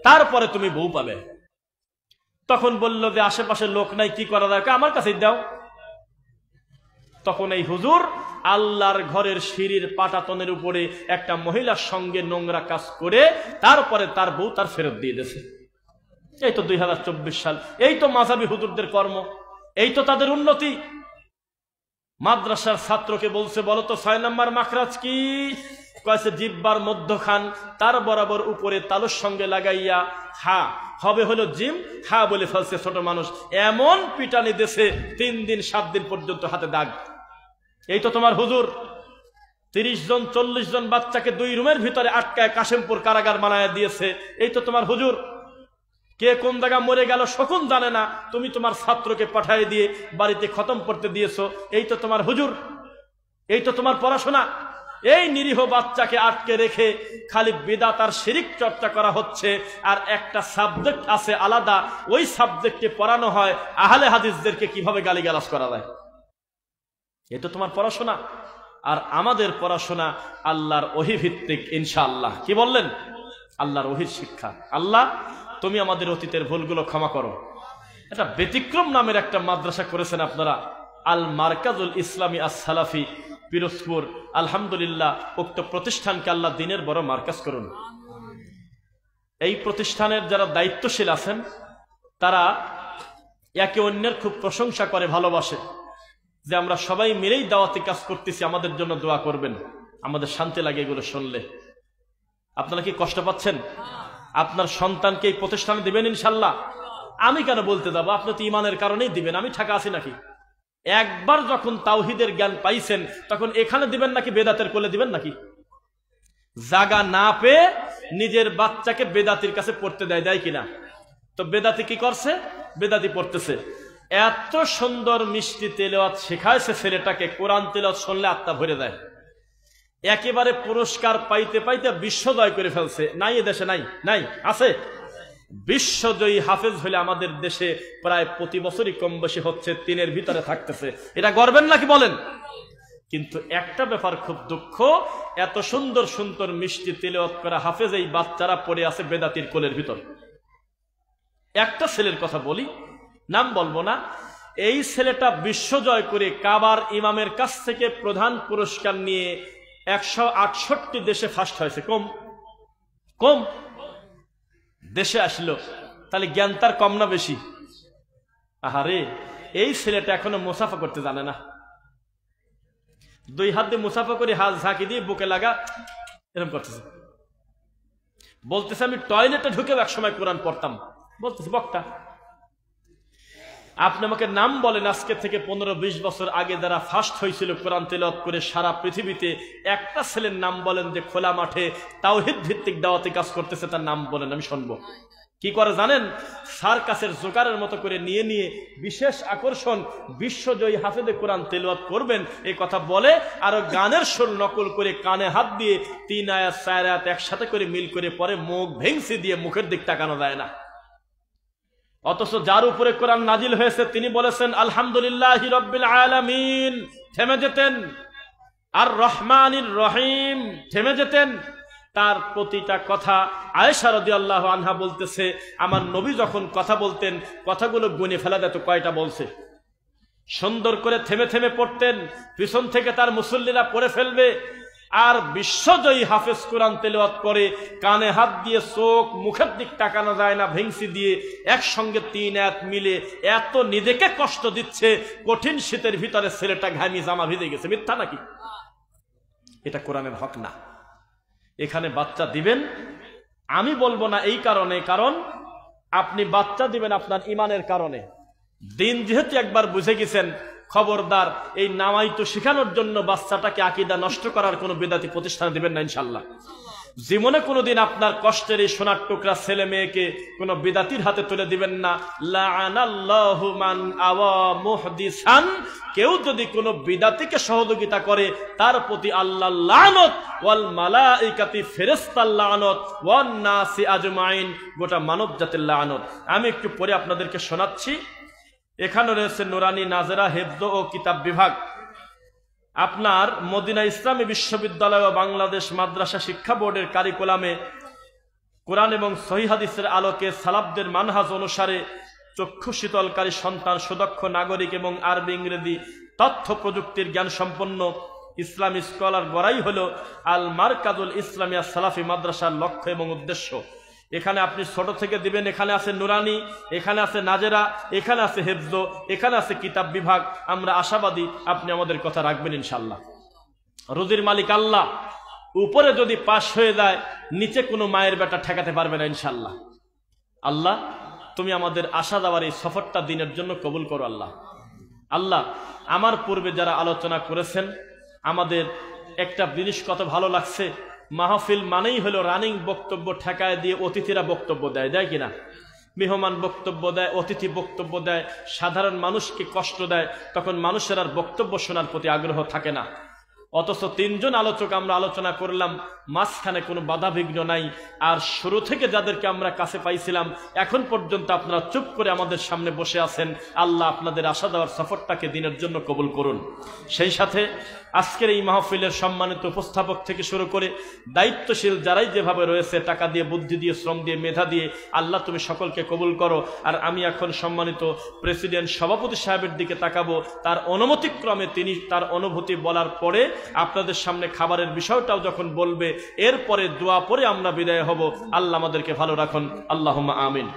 তারপরে তুমি বউ পাবে। তখন বলল যে আশেপাশে লোক নাই, কি করা যায়? আমার কাছেই দাও। তখন এই হুজুর আল্লাহর ঘরের সিঁড়ির পাটাতনের উপরে একটা মহিলার সঙ্গে নোংরা কাজ করে তারপরে তার বউ তার ফেরত দিয়ে দিয়েছে। এই তো 2024 সাল, এই তো মাযহাবী হুজুরদের কর্ম, এই তো তাদের উন্নতি। মাদ্রাসার ছাত্রকে বলছে বলো তো 6 নম্বর মাখরাজ কি? কয়েছে জিব্বার মধ্যখান, তার বরাবর উপরে তালুর সঙ্গে লাগাইয়া হা হবে হলো জিম, হা বলে ফেলছে ছোট মানুষ। এমন পিটানি দেশে 3 দিন 7 দিন পর্যন্ত হাতে দাগ। এই তো তোমার হুজুর 30 জন 40 জন বাচ্চাকে 2 রুমের ভিতরে আটকায় কাশিমপুর কারাগার বানায় দিয়েছে। এই তো তোমার হুজুর। কে কোন জায়গা মরে গেল শকুন জানে না, তুমি তোমার ছাত্রকে পাঠিয়ে দিয়ে বাড়িতে খতম করতে দিয়েছো। এই তো তোমার হুজুর, এই তো তোমার পড়াশোনা। এই নিরীহ বাচ্চাকে আটকে রেখে খালি বিদআত আর শিরক চর্চা করা হচ্ছে, আর একটা সাবজেক্ট আছে আলাদা, ওই সাবজেক্টে পড়ানো হয় আহলে হাদিসদেরকে কিভাবে গালিগালাজ করা যায়। এই তো তোমার পড়াশোনা। আর আমাদের পড়াশোনা আল্লাহর ওহী ভিত্তিক, ইনশাআল্লাহ। কি বললেন? আল্লাহর ওহীর শিক্ষা। আল্লাহ তুমি আমাদের অতীতের ভুলগুলো ক্ষমা করো। এটা ব্যতিক্রম নামের একটা মাদ্রাসা করেছেন আপনারা, আল মারকাজুল ইসলামী আস-সালাফি, পিরোজপুর। আলহামদুলিল্লাহ, উক্ত প্রতিষ্ঠানকে আল্লাহ দিনের বড় মার্কাজ করুন। এই প্রতিষ্ঠানের যারা দায়িত্বশীল আছেন তারা একে অন্যের খুব প্রশংসা করে, ভালোবাসে, যে আমরা সবাই মিলেই দাওয়াতি কাজ করতেছি, আমাদের জন্য দোয়া করবেন। আমাদের শান্তি লাগে এগুলো শুনলে। আপনারা কি কষ্ট পাচ্ছেন? আপনার সন্তানকে এই প্রতিষ্ঠানে দিবেন ইনশাল্লাহ? আমি কেন বলতে যাবো? আপনি তো ইমানের কারণেই দিবেন, আমি ঠাকা আছি নাকি? একবার যখন তাওহীদের জ্ঞান পাইছেন তখন এখানে দিবেন নাকি বেদাতের কোলে দিবেন নাকি? জাগা না পেয়ে নিজের বাচ্চাকে বেদাতির কাছে পড়তে দেয় কিনা? তো বেদাতি কি করছে? বেদাতি পড়তেছে। এত সুন্দর মিষ্টি তেলাওয়াত শেখাইছে ছেলেটাকে, কোরআন তেলাওয়াত শুনলে আত্মা ভরে দেয়। একেবারে পুরস্কার পাইতে পাইতে বিশ্বজয় করে ফেলছে। নাই এ দেশে? নাই নাই আছে। বিশ্বজয়ী হাফেজ হলে আমাদের দেশে প্রায় প্রতি বছরই কম বেশি হচ্ছে, 3-এর ভিতরে থাকতেছে। এটা গর্বের নাকি বলেন? কিন্তু একটা ব্যাপার খুব দুঃখ, এত সুন্দর সুন্দর মিষ্টি তেলাওয়াত করা হাফেজ এই বাচ্চারা পড়ে আছে বেদাতির কোলের ভিতর। একটা ছেলের কথা বলি, নাম বলবো না। এই ছেলেটা বিশ্বজয় করে কাবার ইমামের কাছ থেকে প্রধান পুরস্কার নিয়ে 168 দেশে ফার্স্ট হয়েছে। কম কম দেশে আসলো, তাহলে জ্ঞান তার কম না বেশি? আহারে, এই ছেলেটা এখনো মুসাফা করতে জানে না। 2 হাত দিয়ে মুসাফা করে হাত ঝাঁকি দিয়ে বুকে লাগা এরকম করতেছে। বলতেছে আমি টয়লেটে ঢুকেও এক সময় কোরআন পড়তাম। বলতেছে বক্তা, আপনি আমাকে নাম বলেন আজকে থেকে 15-20 বছর আগে যারা ফার্স্ট হয়েছিল কোরআন তেলাওয়াত করে সারা পৃথিবীতে, একটা ছেলের নাম বলেন যে খোলা মাঠে তাওহীদ ভিত্তিক দাওয়াতি কাজ করতেছে, তার নাম বলেন, আমি শুনবো। কি করে জানেন? সার্কাসের জোকারের মতো করে নিয়ে নিয়ে বিশেষ আকর্ষণ বিশ্বজয়ী হাফেজে কোরআন তেলাওয়াত করবেন এই কথা বলে, আর গানের সুর নকল করে কানে হাত দিয়ে 3 আয়াত 4 আয়াত একসাথে করে মিল করে পরে মুখ ভেঙসি দিয়ে মুখের দিক তাকানো যায় না। অথচ যার উপরে কোরআন নাজিল হয়েছে তিনি বলেছেন আলহামদুলিল্লাহি রাব্বিল আলামিন, থেমে যেতেন। আর রহমানির রহিম, থেমে যেতেন। তার প্রতিটা কথা আয়েশা রাদিয়াল্লাহু আনহা বলতেছে, আমার নবী যখন কথা বলতেন কথাগুলো গুনে ফেলা যেত কয়টা বলছে। সুন্দর করে থেমে থেমে পড়তেন, পিছন থেকে তার মুসল্লিরা পড়ে ফেলবে। আর বিশ্বজয়ী হাফেজ কোরআন তেলাওয়াত করে কানে হাত দিয়ে চোখ মুখের দিক তাকানো যায় না, ভেংসি দিয়ে একসঙ্গে 3 আয়াত মিলে এত নিজেকে কষ্ট দিচ্ছে, কঠিন শীতের ভিতরে ছেলেটা ঘামি জামা ভিজে গেছে। মিথ্যা নাকি? এটা কোরআনের হক না। এখানে বাচ্চা দিবেন আমি বলবো না এই কারণে, কারণ আপনি বাচ্চা দিবেন আপনার ইমানের কারণে। দিন যেহেতু একবার বুঝে গেছেন, খবরদার এই নামাইতো শেখানোর জন্য বাচ্চাটাকে আকীদা নষ্ট করার কোনো বিদাতি প্রতিষ্ঠানে দিবেন না ইনশাআল্লাহ। জীবনে কোনোদিন আপনার কষ্টের এই সোনার টুকরা ছেলে মেয়েকে কোনো বিদাতির হাতে তুলে দিবেন না। লাআনাল্লাহু মান আওয়া মুহদিসান, কেউ যদি কোনো বিদাতিকে সহযোগিতা করে তার প্রতি আল্লাহর লানত, ওয়াল মালাইকাতি ফেরেশতার লানত, ওয়ান নাসি আজমাইন, গোটা মানব জাতির লানত। আমি একটু পরে আপনাদেরকে শোনাচ্ছি। এখানে রয়েছে নুরানি নাজেরা হেফজ ও কিতাব বিভাগ। আপনার মদিনা ইসলামী বিশ্ববিদ্যালয় ও বাংলাদেশ মাদ্রাসা শিক্ষা বোর্ডের কারিকুলামে কোরআন এবং সহিহ হাদিসের আলোকে সালাফদের মানহাজ অনুসারে চক্ষু শীতলকারী সন্তান, সুদক্ষ নাগরিক এবং আরবি ইংরেজি তথ্য প্রযুক্তির জ্ঞান সম্পন্ন ইসলামী স্কলার গড়াই হলো আল মারকাজুল ইসলামিয়া সালাফি মাদ্রাসার লক্ষ্য এবং উদ্দেশ্য। এখানে আপনি ছোট থেকে দিবেন। এখানে আছে নুরানি, এখানে আছে নাজেরা, এখানে আছে হেফজ, এখানে আছে কিতাব বিভাগ। আমরা আশাবাদী আপনি আমাদের কথা রাখবেন ইনশাআল্লাহ। রুজির মালিক আল্লাহ। উপরে যদি পাশ হয়ে যায় নিচে কোনো মায়ের বেটা ঠেকাতে পারবে না ইনশাআল্লাহ। আল্লাহ তুমি আমাদের আশা দেওয়ার এই সফরটা দিনের জন্য কবুল করো আল্লাহ। আল্লাহ আমার পূর্বে যারা আলোচনা করেছেন, আমাদের একটা জিনিস কত ভালো লাগছে, মাহফিল মানেই হলো রানিং বক্তব্য ঠেকায় দিয়ে অতিথিরা বক্তব্য দেয়, দেয় কিনা? মেহমান বক্তব্য দেয়, অতিথি বক্তব্য দেয়, সাধারণ মানুষকে কষ্ট দেয়, তখন মানুষের আর বক্তব্য শোনার প্রতি আগ্রহ থাকে না। অথচ 3 জন আলোচক আমরা আলোচনা করলাম, মাঝখানে কোনো বাধা বিঘ্ন নাই। আর শুরু থেকে যাদেরকে আমরা কাছে পাইছিলাম এখন পর্যন্ত আপনারা চুপ করে আমাদের সামনে বসে আছেন। আল্লাহ আপনাদের আশা দেওয়ার সফরটাকে দিনের জন্য কবুল করুন। সেই সাথে আজকের এই মাহফিলের সম্মানিত উপস্থাপক থেকে শুরু করে দায়িত্বশীল যারাই যেভাবে রয়েছে, টাকা দিয়ে, বুদ্ধি দিয়ে, শ্রম দিয়ে, মেধা দিয়ে, আল্লাহ তুমি সকলকে কবুল করো। আর আমি এখন সম্মানিত প্রেসিডেন্ট সভাপতি সাহেবের দিকে তাকাবো, তার অনুমতিক্রমে তিনি তার অনুভূতি বলার পরে আপনাদের সামনে খাবারের বিষয়টাও যখন বলবে, এরপরে দোয়া পরে আমরা বিদায় হব। আল্লাহ আমাদেরকে ভালো রাখুন। আল্লাহুম্মা আমিন।